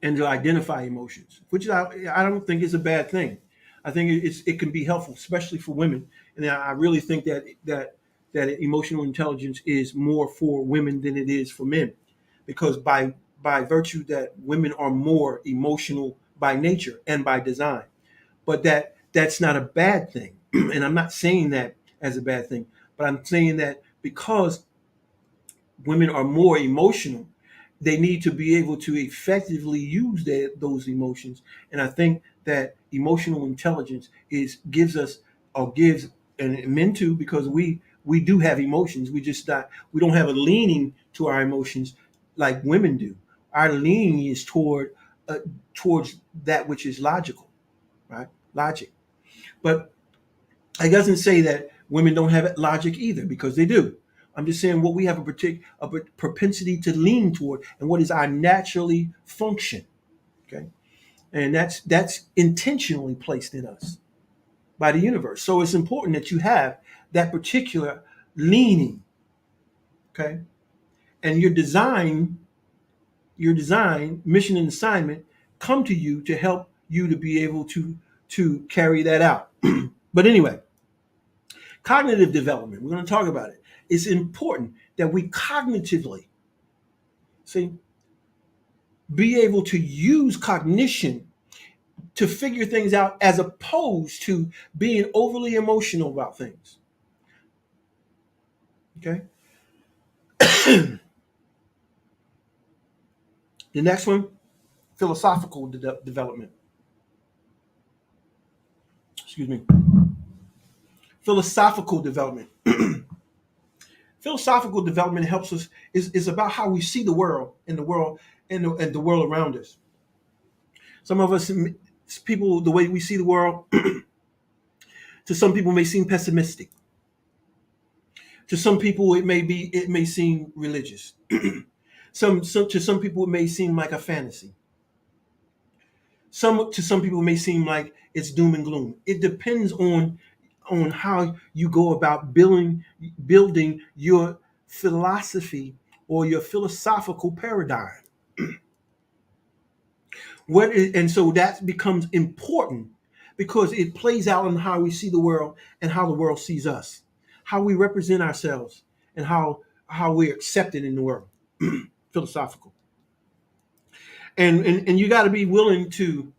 and to identify emotions, which I don't think is a bad thing. I think it can be helpful, especially for women. And I really think that emotional intelligence is more for women than it is for men, because by virtue that women are more emotional by nature and by design. But that's not a bad thing. And I'm not saying that as a bad thing, but I'm saying that because women are more emotional, they need to be able to effectively use those emotions. And I think that emotional intelligence gives us, or gives, and men too, because we do have emotions. We don't have a leaning to our emotions like women do. Our leaning is uh, towards that which is logical, right? Logic. But it doesn't say that women don't have logic either, because they do. I'm just saying what we have a propensity to lean toward, and what is our naturally function. Okay, and that's intentionally placed in us by the universe. So it's important that you have that particular leaning. Okay, and your design, mission, and assignment come to you to help you to be able to carry that out. But anyway, cognitive development, we're going to talk about it. It's important that we cognitively, see, be able to use cognition to figure things out, as opposed to being overly emotional about things. Okay. The next one, philosophical development. Excuse me. Philosophical development. Philosophical development helps us, is about how we see the world, and the world around us. Some of us people, the way we see the world, to some people may seem pessimistic. To some people it may seem religious. To some people it may seem like a fantasy. To some people it may seem like it's doom and gloom. It depends on how you go about building your philosophy, or your philosophical paradigm. And so that becomes important, because it plays out on how we see the world and how the world sees us, how we represent ourselves, and how we're accepted in the world. Philosophical. And you got to be willing to,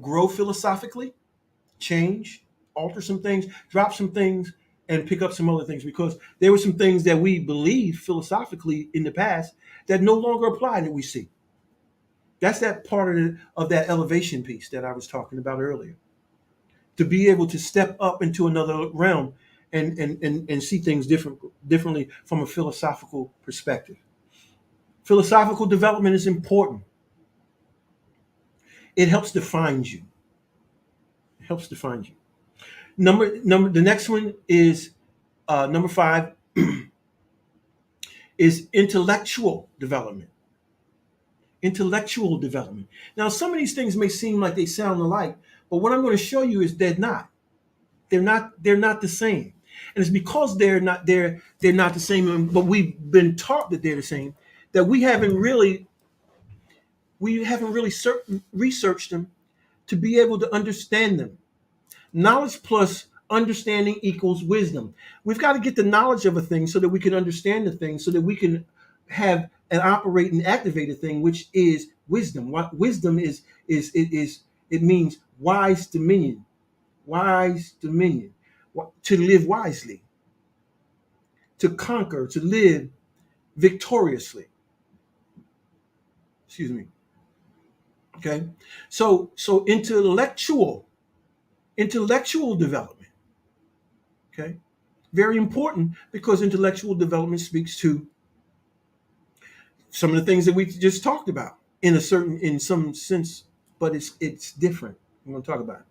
grow philosophically, change, alter some things, drop some things, and pick up some other things, because there were some things that we believed philosophically in the past that no longer apply, that we see. That's that part of that elevation piece that I was talking about earlier. To be able to step up into another realm, and see things differently from a philosophical perspective. Philosophical development is important. It helps define you. It helps define you. The next one is number 5 is intellectual development. Intellectual development. Now, some of these things may seem like they sound alike, but what I'm going to show you is they're not. They're not the same. And it's because they're not the same, but we've been taught that they're the same, that we haven't really researched them to be able to understand them. Knowledge plus understanding equals wisdom. We've got to get the knowledge of a thing so that we can understand the thing, so that we can have and operate and activate a thing, which is wisdom. What wisdom it means wise dominion. Wise dominion. To live wisely. To conquer, to live victoriously. Excuse me. Okay? So intellectual development. Okay? Very important, because intellectual development speaks to some of the things that we just talked about in some sense, but it's different. I'm going to talk about it.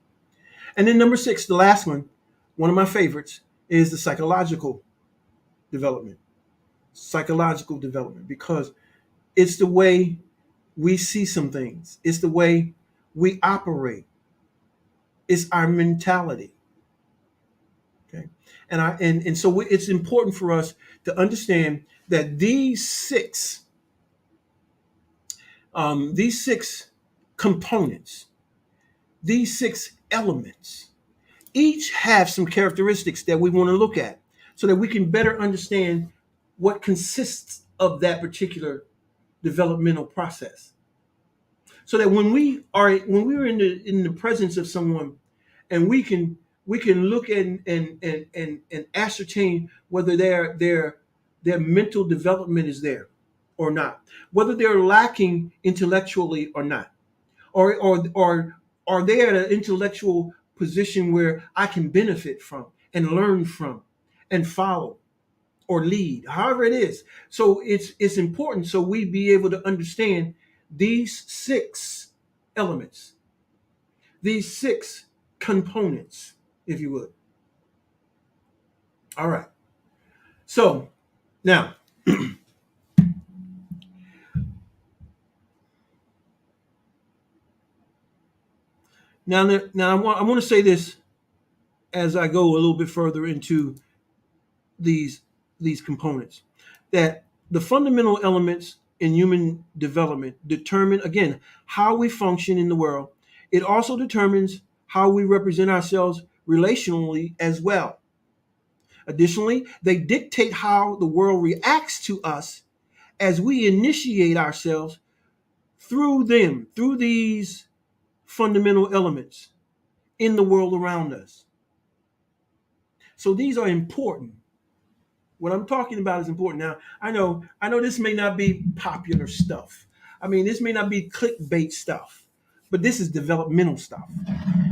And then number 6, the last one of my favorites, is the psychological development. Psychological development, because it's the way we see some things. It's the way we operate. It's our mentality. Okay, and so it's important for us to understand that these six components, these 6 elements, each have some characteristics that we want to look at, so that we can better understand what consists of that particular developmental process. So that when we're in the presence of someone, and we can look and ascertain whether their mental development is there or not, whether they're lacking intellectually or not, or are they at an intellectual position where I can benefit from and learn from and follow or lead, however it is. So it's important so we be able to understand these six elements, these six components, if you would. All right. So now, now I want to say this as I go a little bit further into these these components, that the fundamental elements in human development determine, again, how we function in the world. It also determines how we represent ourselves relationally as well. Additionally, they dictate how the world reacts to us as we initiate ourselves through them, through these fundamental elements in the world around us. So these are important. What I'm talking about is important. Now, I know this may not be popular stuff. I mean, this may not be clickbait stuff, but this is developmental stuff.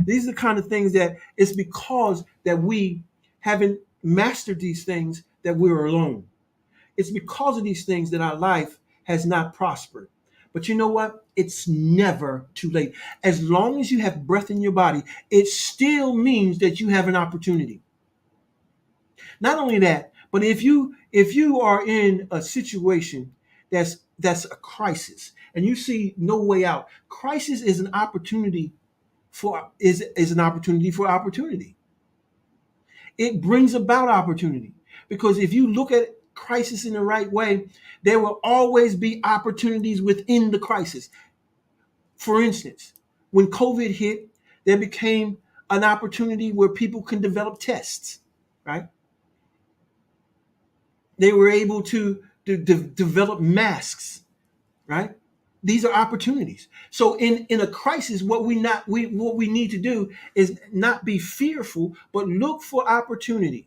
These are the kind of things that it's because that we haven't mastered these things that we're alone. It's because of these things that our life has not prospered. But you know what? It's never too late. As long as you have breath in your body, it still means that you have an opportunity. Not only that, but if you are in a situation that's a crisis and you see no way out, crisis is an opportunity is an opportunity for opportunity. It brings about opportunity because if you look at crisis in the right way, there will always be opportunities within the crisis. For instance, when COVID hit, there became an opportunity where people can develop tests, right? They were able to develop masks, right? These are opportunities. So in a crisis, what we need to do is not be fearful, but look for opportunity.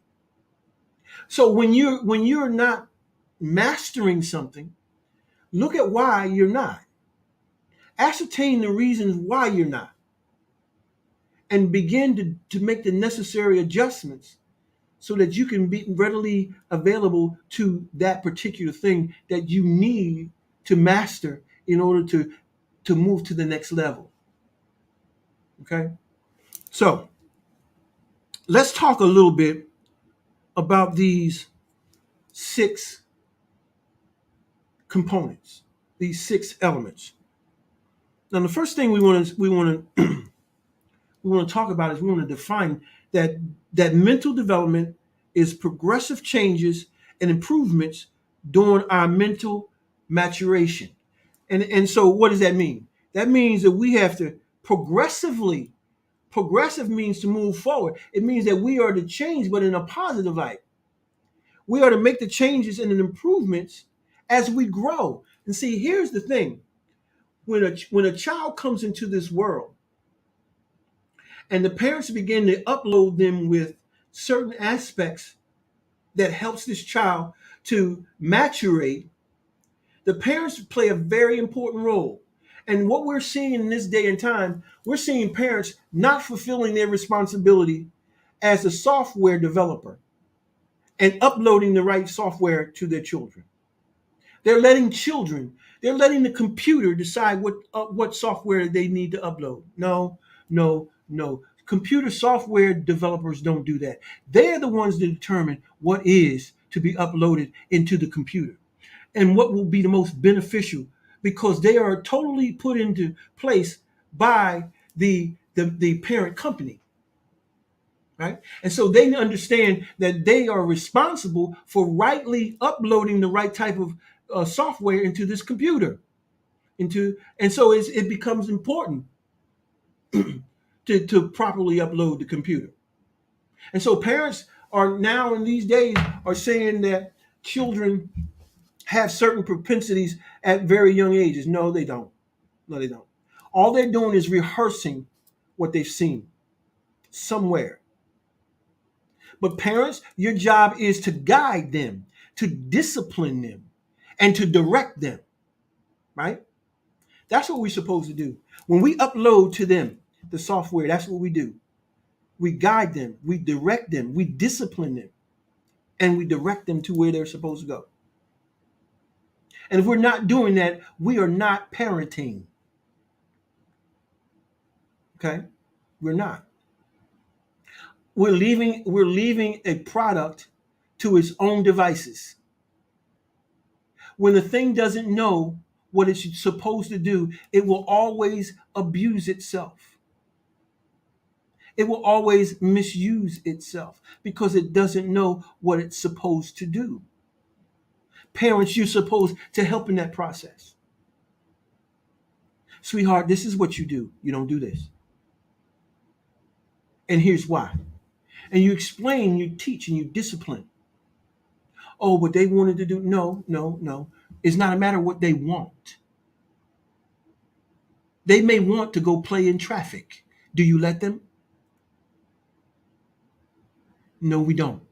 So when you're not mastering something, look at why you're not. Ascertain the reasons why you're not, and begin to make the necessary adjustments so that you can be readily available to that particular thing that you need to master in order to move to the next level. Okay? So let's talk a little bit about these six components, these six elements. Now, the first thing we want to talk about is we want to define that mental development is progressive changes and improvements during our mental maturation. And so what does that mean? That means that we have to progressive means to move forward. It means that we are to change, but in a positive light. We are to make the changes and the improvements as we grow. And see, here's the thing. When a child comes into this world, and the parents begin to upload them with certain aspects that helps this child to maturate, the parents play a very important role. And what we're seeing in this day and time, we're seeing parents not fulfilling their responsibility as a software developer and uploading the right software to their children. They're letting the computer decide what software they need to upload. No. Computer software developers don't do that. They're the ones that determine what is to be uploaded into the computer and what will be the most beneficial, because they are totally put into place by the parent company. Right? And so they understand that they are responsible for rightly uploading the right type of software into this computer. And so it becomes important to properly upload the computer. And so parents are now in these days are saying that children have certain propensities at very young ages. No, they don't. No, they don't. All they're doing is rehearsing what they've seen somewhere. But parents, your job is to guide them, to discipline them, and to direct them, right? That's what we're supposed to do. When we upload to them the software, that's what we do. We guide them, we direct them, we discipline them, and we direct them to where they're supposed to go. And if we're not doing that, we are not parenting. Okay? We're not. We're leaving a product to its own devices. When the thing doesn't know what it's supposed to do, it will always abuse itself. It will always misuse itself because it doesn't know what it's supposed to do. Parents, you're supposed to help in that process. Sweetheart, this is what you do. You don't do this. And here's why. And you explain, you teach, and you discipline. Oh, but they wanted to do. No, no, no. It's not a matter of what they want. They may want to go play in traffic. Do you let them? No, we don't.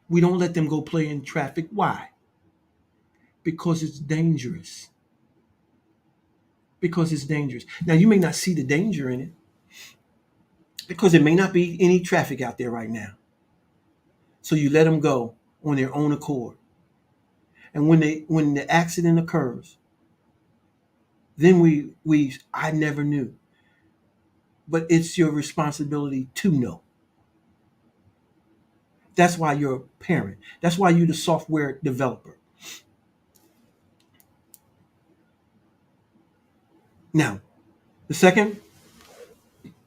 We don't let them go play in traffic. Why? Because it's dangerous. Because it's dangerous. Now, you may not see the danger in it because there may not be any traffic out there right now. So you let them go on their own accord. And when the accident occurs, then I never knew. But it's your responsibility to know. That's why you're a parent. That's why you're the software developer. Now, the second,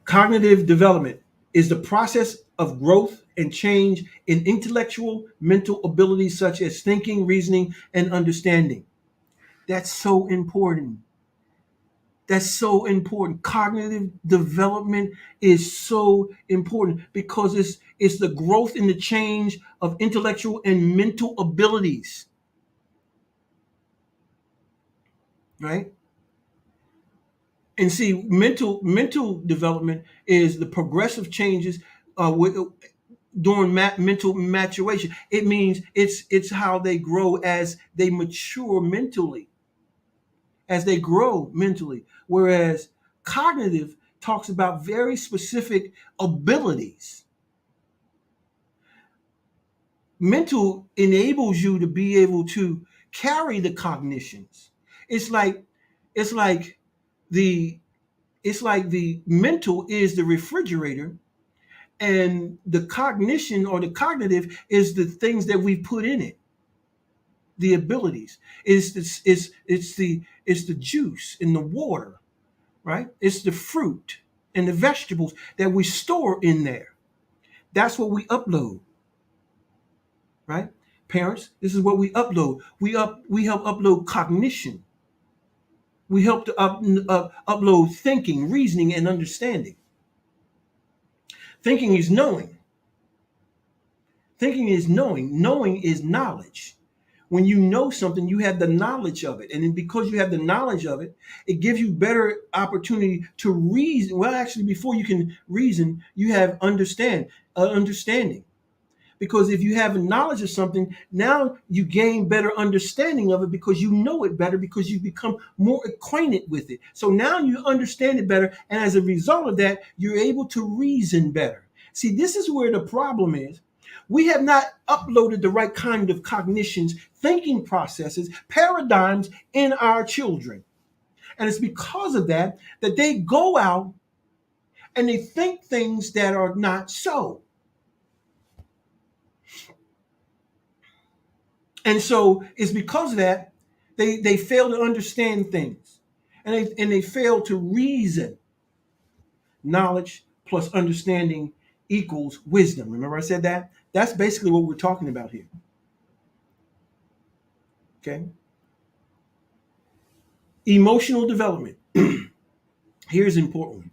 cognitive development is the process of growth and change in intellectual, mental abilities such as thinking, reasoning, and understanding. That's so important. That's so important. Cognitive development is so important because it's the growth and the change of intellectual and mental abilities. Right? And see, mental development is the progressive changes during mental maturation. It means it's how they grow as they mature mentally, as they grow mentally. Whereas cognitive talks about very specific abilities. Mental enables you to be able to carry the cognitions. It's like the mental is the refrigerator, and the cognition or the cognitive is the things that we put in it. The abilities it's the juice in the water, right? It's the fruit and the vegetables that we store in there. That's what we upload, right? Parents, this is what we upload. We help upload cognition. We help to upload thinking, reasoning, and understanding. Thinking is knowing. Thinking is knowing. Knowing is knowledge. When you know something, you have the knowledge of it. And then because you have the knowledge of it, it gives you better opportunity to reason. Well, actually, before you can reason, you have understanding. Because if you have a knowledge of something, now you gain better understanding of it because you know it better, because you become more acquainted with it. So now you understand it better. And as a result of that, you're able to reason better. See, this is where the problem is. We have not uploaded the right kind of cognitions, thinking processes, paradigms in our children. And it's because of that they go out and they think things that are not so. And so it's because of that they fail to understand things, and they fail to reason. Knowledge plus understanding equals wisdom. Remember I said that? That's basically what we're talking about here. Okay. Emotional development. Here's important.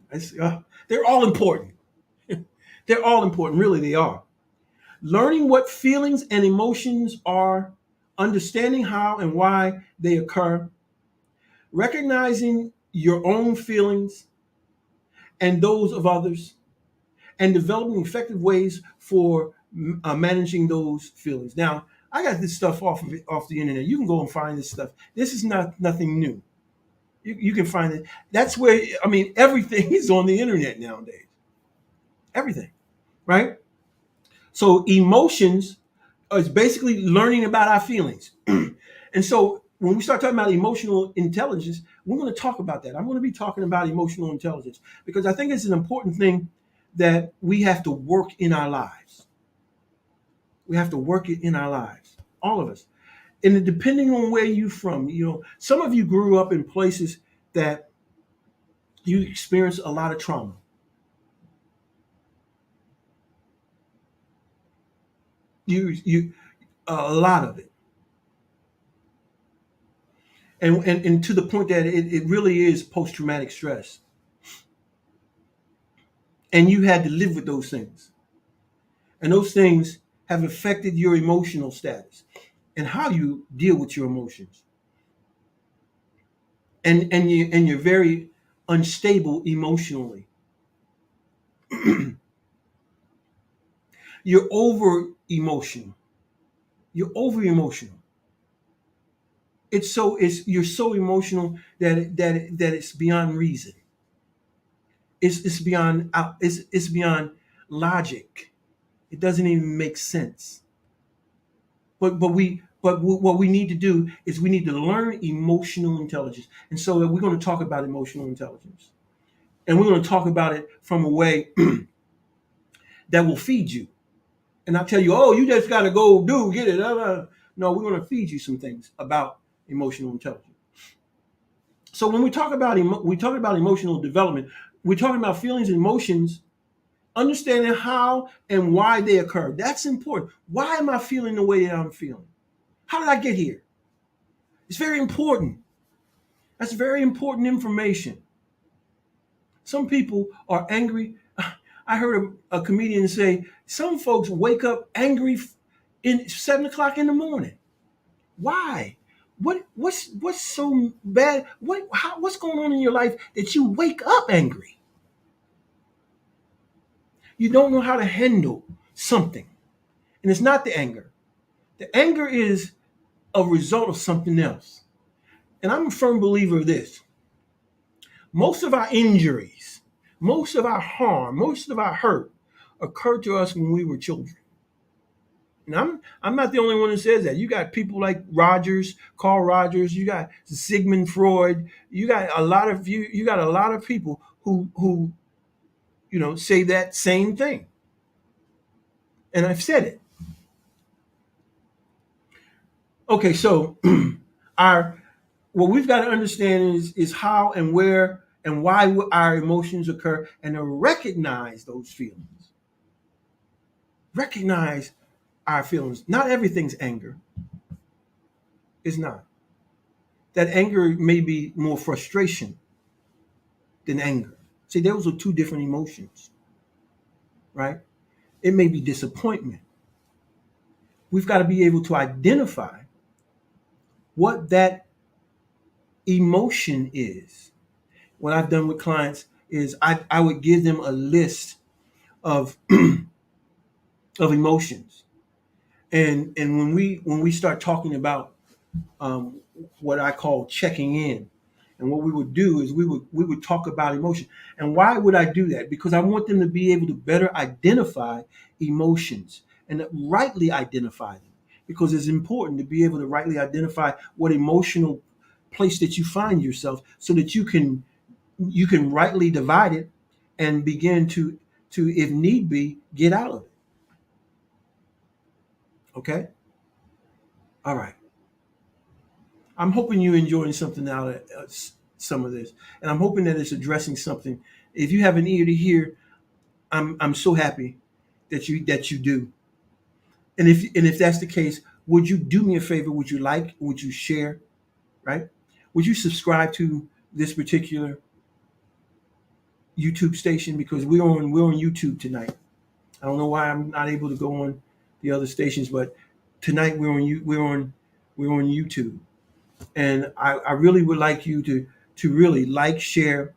They're all important. They're all important. Really, they are. Learning what feelings and emotions are, understanding how and why they occur, recognizing your own feelings and those of others, and developing effective ways for managing those feelings. Now, I got this stuff off the internet. You can go and find this stuff. This is nothing new. You can find it. That's where, I mean, everything is on the internet nowadays. Everything, right? So emotions is basically learning about our feelings. And so when we start talking about emotional intelligence, we're going to talk about that. I'm going to be talking about emotional intelligence because I think it's an important thing that we have to work in our lives. We have to work it in our lives, all of us. And depending on where you're from, some of you grew up in places that you experienced a lot of trauma. You a lot of it. And to the point that it really is post-traumatic stress. And you had to live with those things. And those things have affected your emotional status and how you deal with your emotions. And you're very unstable emotionally. You're over emotional. You're over emotional. You're so emotional that it's beyond reason. It's beyond logic. It doesn't even make sense. But what we need to do is we need to learn emotional intelligence. And so we're going to talk about emotional intelligence. And we're going to talk about it from a way that will feed you. And I'll tell you, oh, you just got to go get it. No, we're going to feed you some things about emotional intelligence. So when we talk about emotional development, we're talking about feelings and emotions, understanding how and why they occur. That's important. Why am I feeling the way that I'm feeling? How did I get here? It's very important. That's very important information. Some people are angry. I heard a comedian say, some folks wake up angry in 7 o'clock in the morning. Why? What's so bad? What's going on in your life that you wake up angry? You don't know how to handle something. And it's not the anger. The anger is a result of something else. And I'm a firm believer of this. Most of our injuries, most of our harm, most of our hurt occurred to us when we were children. And I'm not the only one who says that. You got people like Carl Rogers, you got Sigmund Freud, you got a lot of people who say that same thing. And I've said it. Okay, so what we've got to understand is how and where and why our emotions occur, and to recognize those feelings. Recognize our feelings. Not everything's anger. It's not. That anger may be more frustration than anger. See, those are two different emotions, right? It may be disappointment. We've got to be able to identify what that emotion is. What I've done with clients is I would give them a list of of emotions, and when we start talking about what I call checking in, and what we would do is we would talk about emotion. And why would I do that? Because I want them to be able to better identify emotions and rightly identify them. Because it's important to be able to rightly identify what emotional place that you find yourself, so that you can rightly divide it and begin to if need be get out of it. Okay? All right. I'm hoping you're enjoying something out of some of this, and I'm hoping that it's addressing something. If you have an ear to hear, I'm so happy that you do. And if that's the case, would you do me a favor? Would you like? Would you share? Right? Would you subscribe to this particular YouTube station, because we're on YouTube tonight. I don't know why I'm not able to go on the other stations, but tonight we're on YouTube. And I really would like you to really like, share,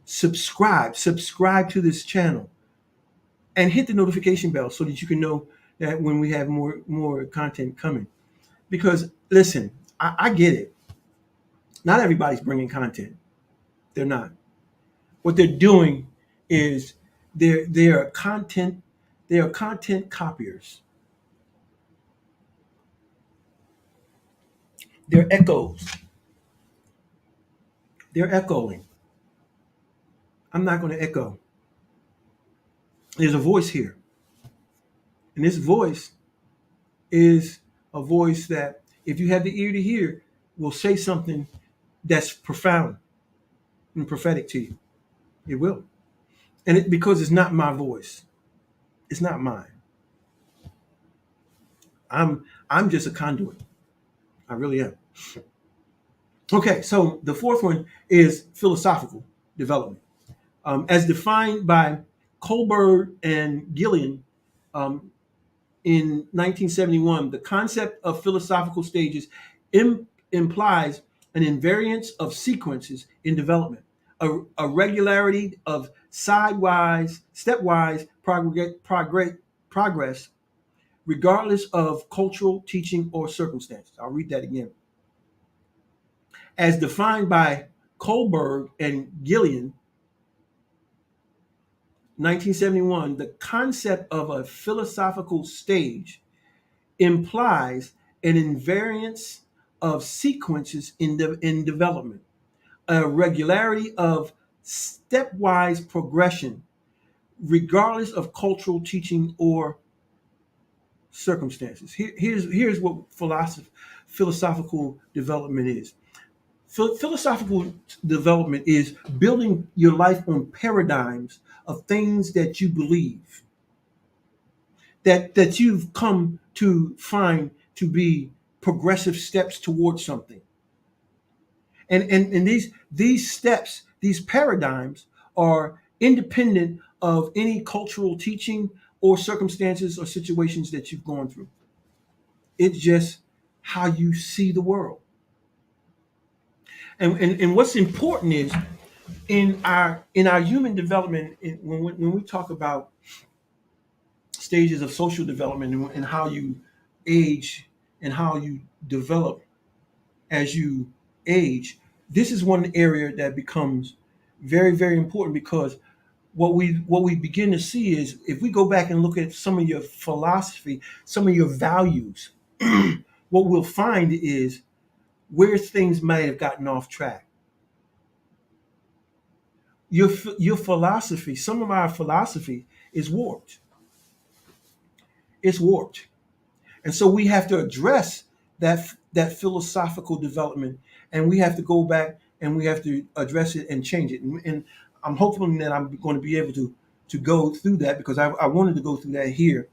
subscribe to this channel, and hit the notification bell so that you can know that when we have more content coming. Because listen, I get it. Not everybody's bringing content. They're not. What they're doing is they're content they are content copiers. They're echoes. They're echoing. I'm not going to echo. There's a voice here, and this voice is a voice that, if you have the ear to hear, will say something that's profound and prophetic to you. It will, and because it's not my voice. It's not mine. I'm just a conduit. I really am. Okay, so the fourth one is philosophical development. As defined by Kohlberg and Gillian um, in 1971, the concept of philosophical stages implies an invariance of sequences in development, a regularity of stepwise progress, regardless of cultural teaching or circumstances. I'll read that again. As defined by Kohlberg and Gillian, 1971, the concept of a philosophical stage implies an invariance of sequences in development, a regularity of stepwise progression, regardless of cultural teaching or circumstances. Here's what philosophical development is. Philosophical development is building your life on paradigms of things that you believe, that you've come to find to be progressive steps towards something. And these steps, these paradigms, are independent of any cultural teaching or circumstances or situations that you've gone through. It's just how you see the world. And what's important is, in our human development, when we talk about stages of social development, and how you age and how you develop as you age, this is one area that becomes very, very important, because what we begin to see is, if we go back and look at some of your philosophy, some of your values, what we'll find is where things may have gotten off track. Your philosophy, some of our philosophy is warped. It's warped. And so we have to address that philosophical development, and we have to go back and we have to address it and change it. And I'm hoping that I'm going to be able to go through that, because I wanted to go through that here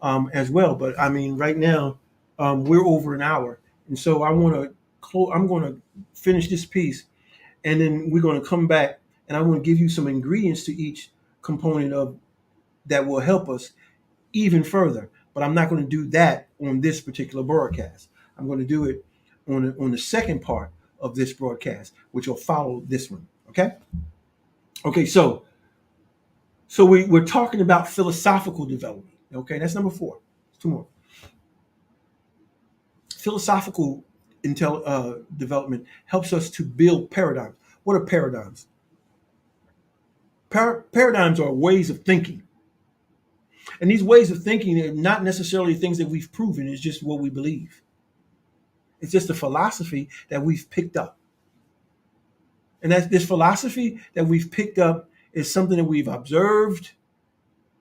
as well. But I mean, right now we're over an hour, and so I'm going to finish this piece, and then we're going to come back, and I'm going to give you some ingredients to each component of that will help us even further. But I'm not going to do that on this particular broadcast. I'm going to do it on the second part of this broadcast, which will follow this one. Okay. Okay. So we're talking about philosophical development. Okay, that's number 4. Two more. Philosophical development helps us to build paradigms. What are paradigms? Paradigms are ways of thinking. And these ways of thinking are not necessarily things that we've proven. It's just what we believe. It's just a philosophy that we've picked up. And that this philosophy that we've picked up is something that we've observed,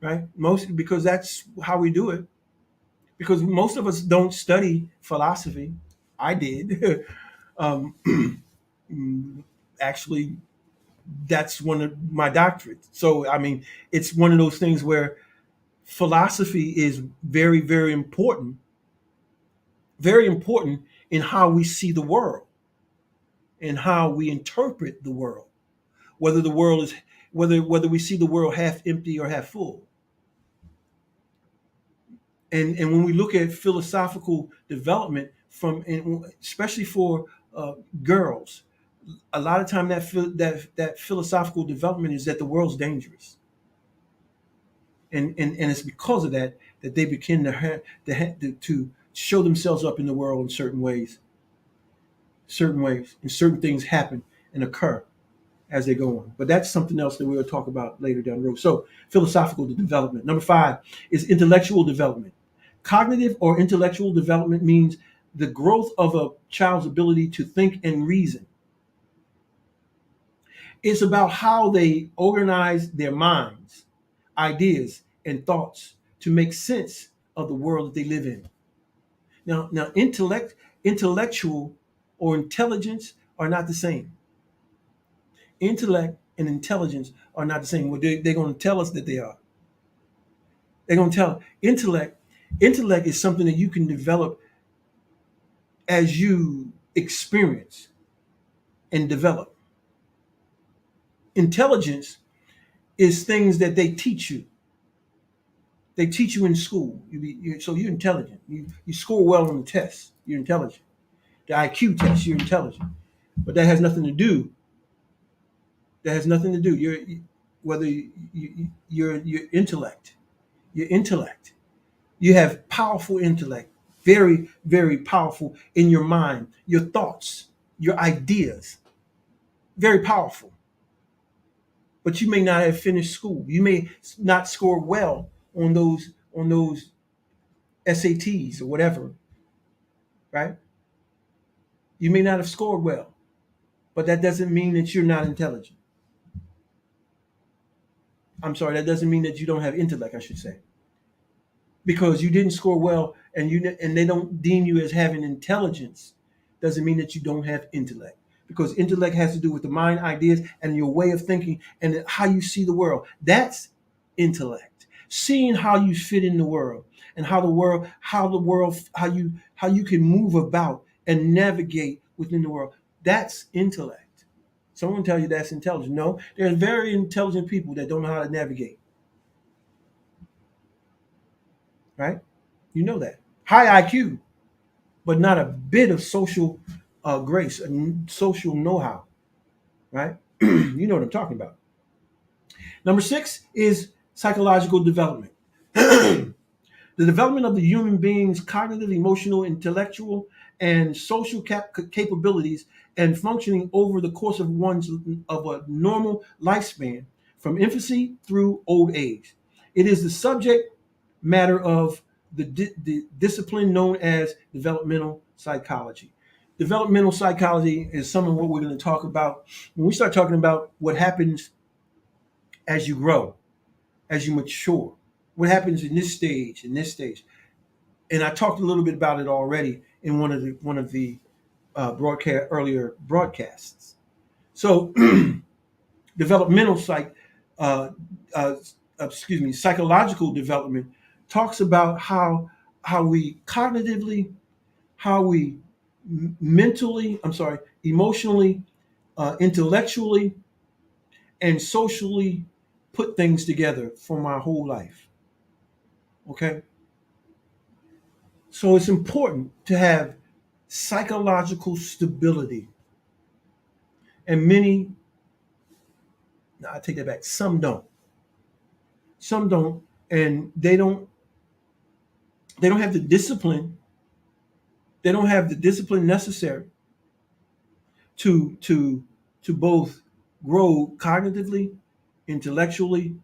right? Mostly because that's how we do it. Because most of us don't study philosophy. I did. um, Actually, that's one of my doctorates. So, I mean, it's one of those things where philosophy is very, very important in how we see the world and how we interpret the world, whether the world is whether we see the world half empty or half full. And when we look at philosophical development especially for girls, a lot of time that philosophical development is that the world's dangerous, and it's because of that that they begin to show themselves up in the world in certain ways, and certain things happen and occur as they go on. But that's something else that we'll talk about later down the road. So, philosophical development. Number 5 is intellectual development. Cognitive or intellectual development means the growth of a child's ability to think and reason. It's about how they organize their minds, ideas, and thoughts to make sense of the world that they live in. Now, intellectual or intelligence are not the same. Intellect and intelligence are not the same. Well, they're going to tell us that they are. They're going to tell intellect. Intellect is something that you can develop as you experience and develop. Intelligence is things that they teach you. They teach you in school. So you're intelligent. You score well on the test. You're intelligent. The IQ test, you're intelligent. But that has nothing to do. That has nothing to do. Your intellect. Your intellect. You have powerful intellect. Very, very powerful in your mind. Your thoughts, your ideas. Very powerful. But you may not have finished school. You may not score well on those SATs or whatever, right? You may not have scored well, but that doesn't mean that you're not intelligent. I'm sorry, that doesn't mean that you don't have intellect, I should say. Because you didn't score well and they don't deem you as having intelligence, doesn't mean that you don't have intellect. Because intellect has to do with the mind, ideas, and your way of thinking and how you see the world. That's intellect. Seeing how you fit in the world and how you can move about and navigate within the world. That's intellect. Someone tell you that's intelligent. No, there's very intelligent people that don't know how to navigate. Right? You know that. High IQ, but not a bit of social grace and social know-how. Right? You know what I'm talking about. Number 6 is psychological development. The development of the human being's cognitive, emotional, intellectual, and social capabilities and functioning over the course of a normal lifespan from infancy through old age. It is the subject matter of the discipline known as developmental psychology. Developmental psychology is some of what we're going to talk about when we start talking about what happens as you grow, as you mature. What happens in this stage, and I talked a little bit about it already in one of the earlier broadcasts. So, developmental psychological development talks about how we cognitively, how we emotionally, intellectually, and socially put things together for my whole life. Okay? So it's important to have psychological stability. And I take that back, some don't. Some don't, and they don't have the discipline. They don't have the discipline necessary to both grow cognitively, intellectually,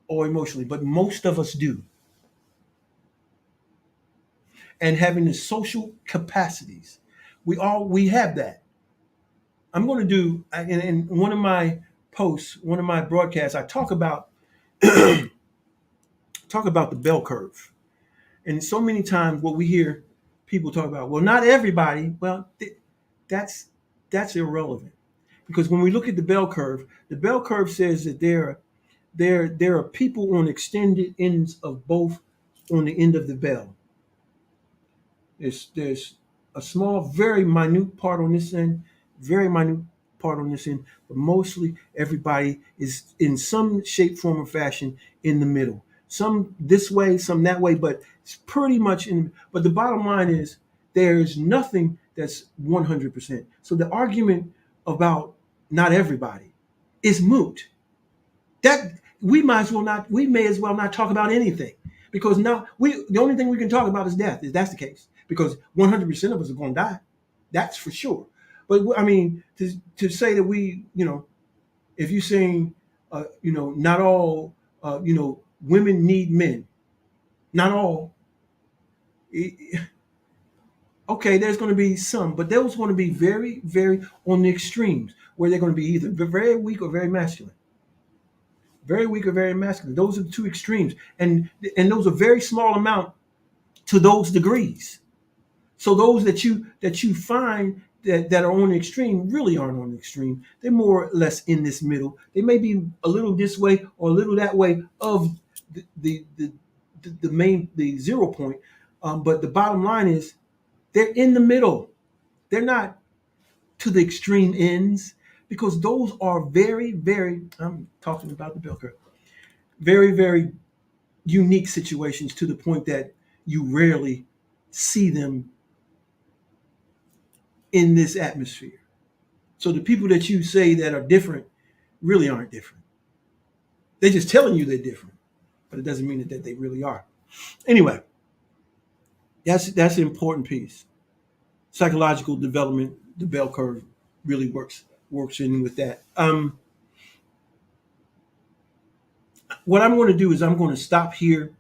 or emotionally. But most of us do. And having the social capacities, we have that. I'm going to do in one of my posts, one of my broadcasts, I talk about the bell curve. And so many times what we hear people talk about, well, not everybody. Well, that's irrelevant, because when we look at the bell curve says that there are people on extended ends of both on the end of the bell. There's a small, very minute part on this end, but mostly everybody is in some shape, form, or fashion in the middle. Some this way, some that way, but it's pretty much in. But the bottom line is there's nothing that's 100%. So the argument about not everybody is moot. That we may as well not talk about anything, Because now the only thing we can talk about is death, if that's the case. Because 100% of us are going to die. That's for sure. But I mean, to say that if you're saying, not all, women need men, not all. Okay, there's going to be some, but those going to be very, very on the extremes where they're going to be either very weak or very masculine. Very weak or very masculine. Those are the two extremes, and those are very small amount to those degrees. So those that you find that are on the extreme really aren't on the extreme. They're more or less in this middle. They may be a little this way or a little that way of the 0 point, but the bottom line is they're in the middle. They're not to the extreme ends, because those are very, very, I'm talking about the bell curve, very, very unique situations to the point that you rarely see them in this atmosphere. So the people that you say that are different really aren't different. They're just telling you they're different, but it doesn't mean that they really are. Anyway, that's an important piece. Psychological development, the bell curve really works in with that. What I'm going to do is I'm going to stop here,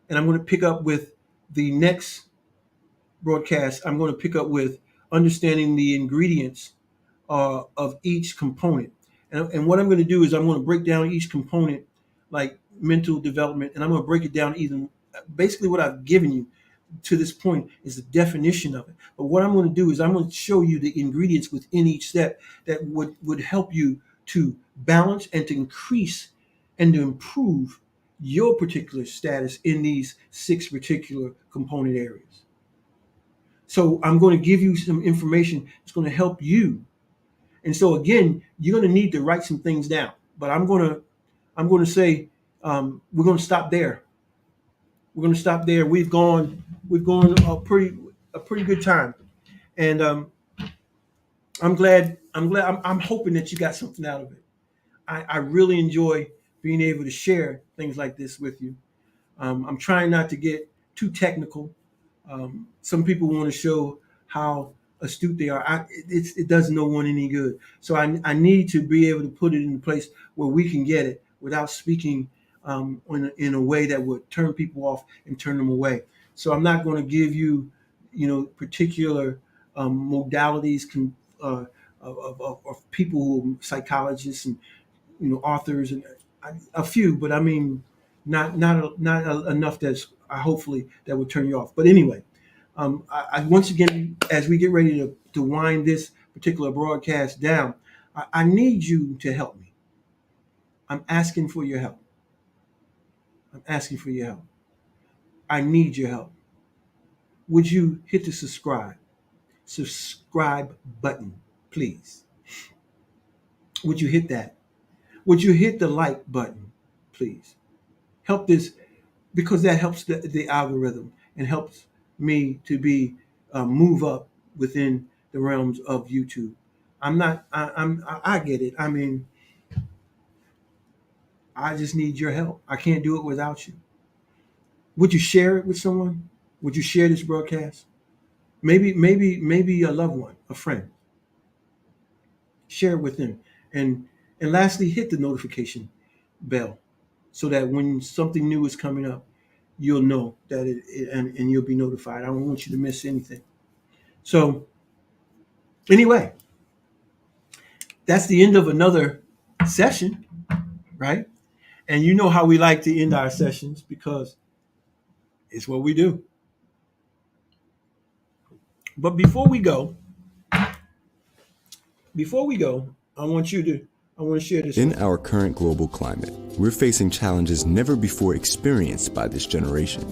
and I'm going to pick up with the next broadcast. I'm going to pick up with understanding the ingredients of each component. And what I'm going to do is I'm going to break down each component, like mental development, and I'm going to break it down even basically what I've given you to this point is the definition of it. But what I'm going to do is I'm going to show you the ingredients within each step that would help you to balance and to increase and to improve your particular status in these 6 particular component areas. So I'm going to give you some information that's going to help you. And so again, you're going to need to write some things down. But I'm going to say we're going to stop there. We're going to stop there. We've gone a pretty good time, and I'm hoping that you got something out of it. I really enjoy being able to share things like this with you. I'm trying not to get too technical. Some people want to show how astute they are. It does no one any good. So I need to be able to put it in a place where we can get it without speaking in a way that would turn people off and turn them away. So I'm not going to give you, particular modalities of people who are psychologists and authors and a few, but I mean not enough that's hopefully that would turn you off. But anyway, I once again, as we get ready to wind this particular broadcast down, I need you to help me. I'm asking for your help. I'm asking for your help. I need your help. Would you hit the subscribe button, please? Would you hit that? Would you hit the like button, please? Help this, because that helps the algorithm and helps me to be move up within the realms of YouTube. I get it. I mean, I just need your help. I can't do it without you. Would you share it with someone? Would you share this broadcast? Maybe a loved one, a friend. Share it with them. And lastly, hit the notification bell so that when something new is coming up, you'll know that and you'll be notified. I don't want you to miss anything. So anyway, that's the end of another session, right? And you know how we like to end our sessions, because it's what we do. But before we go, I want to share this. In our current global climate, we're facing challenges never before experienced by this generation.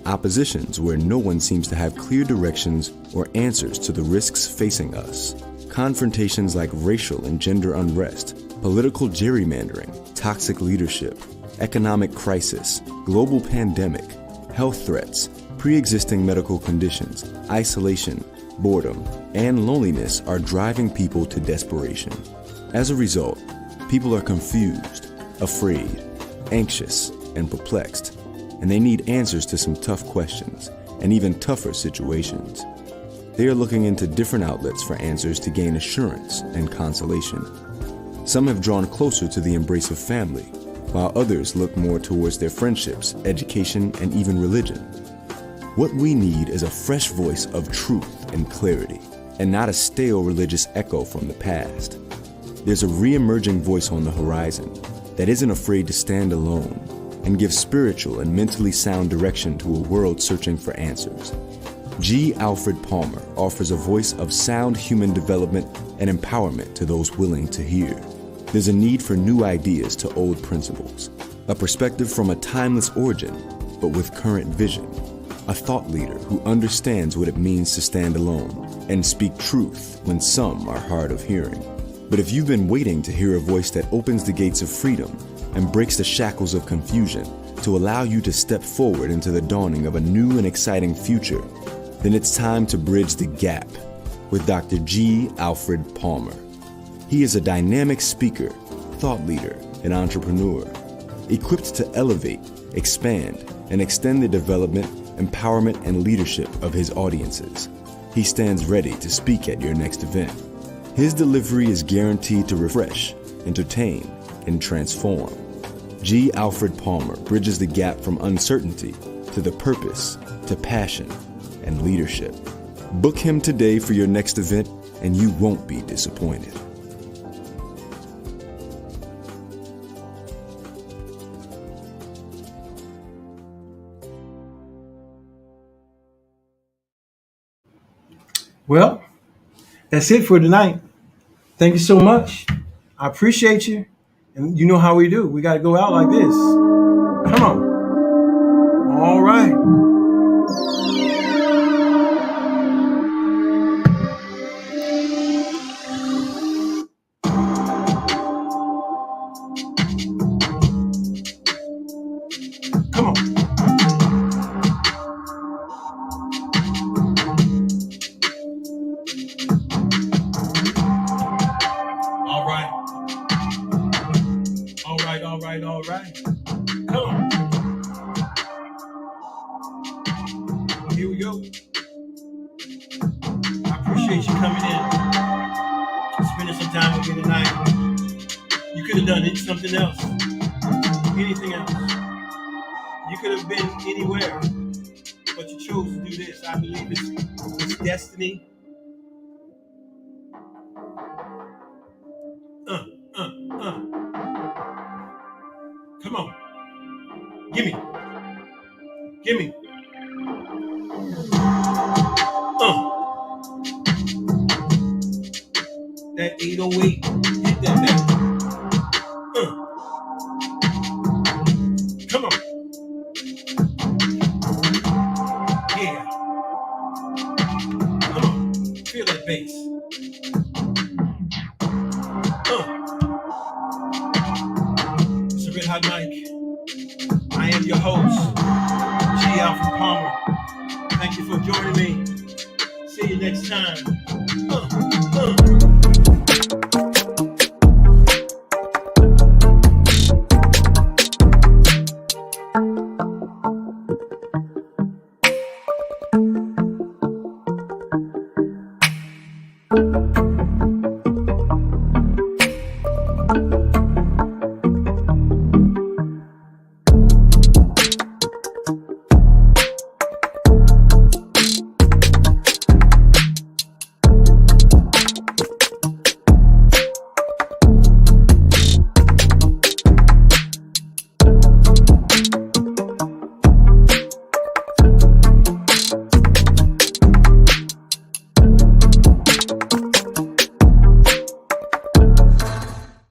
Oppositions where no one seems to have clear directions or answers to the risks facing us. Confrontations like racial and gender unrest, political gerrymandering, toxic leadership, economic crisis, global pandemic, health threats, pre-existing medical conditions, isolation, boredom, and loneliness are driving people to desperation. As a result, people are confused, afraid, anxious, and perplexed. and they need answers to some tough questions and even tougher situations. They are looking into different outlets for answers to gain assurance and consolation. Some have drawn closer to the embrace of family, while others look more towards their friendships, education, and even religion. What we need is a fresh voice of truth and clarity, and not a stale religious echo from the past. There's a re-emerging voice on the horizon that isn't afraid to stand alone and give spiritual and mentally sound direction to a world searching for answers. G. Alfred Palmer offers a voice of sound human development and empowerment to those willing to hear. There's a need for new ideas to old principles, a perspective from a timeless origin, but with current vision. A thought leader who understands what it means to stand alone and speak truth when some are hard of hearing. But if you've been waiting to hear a voice that opens the gates of freedom and breaks the shackles of confusion to allow you to step forward into the dawning of a new and exciting future, then it's time to bridge the gap with Dr. G. Alfred Palmer. He is a dynamic speaker, thought leader, and entrepreneur, equipped to elevate, expand, and extend the development, empowerment, and leadership of his audiences. He stands ready to speak at your next event. His delivery is guaranteed to refresh, entertain, and transform. G. Alfred Palmer bridges the gap from uncertainty to the purpose, to passion, and leadership. Book him today for your next event, and you won't be disappointed. Well, that's it for tonight. Thank you so much. I appreciate you. And you know how we do. We got to go out like this. Come on. All right. Come on. All right. All right, all right, all right. Come on. Here we go. I appreciate you coming in, spending some time with me tonight. You could have done something else, anything else. You could have been anywhere, but you chose to do this. I believe it's destiny. Come on. Gimme. Gimme. That 808. Hit that thing. Come on. Yeah. Come on. Feel that bass. It's a Red Hot Mike. I am your host, G. Alfred Palmer. Thank you for joining me. See you next time.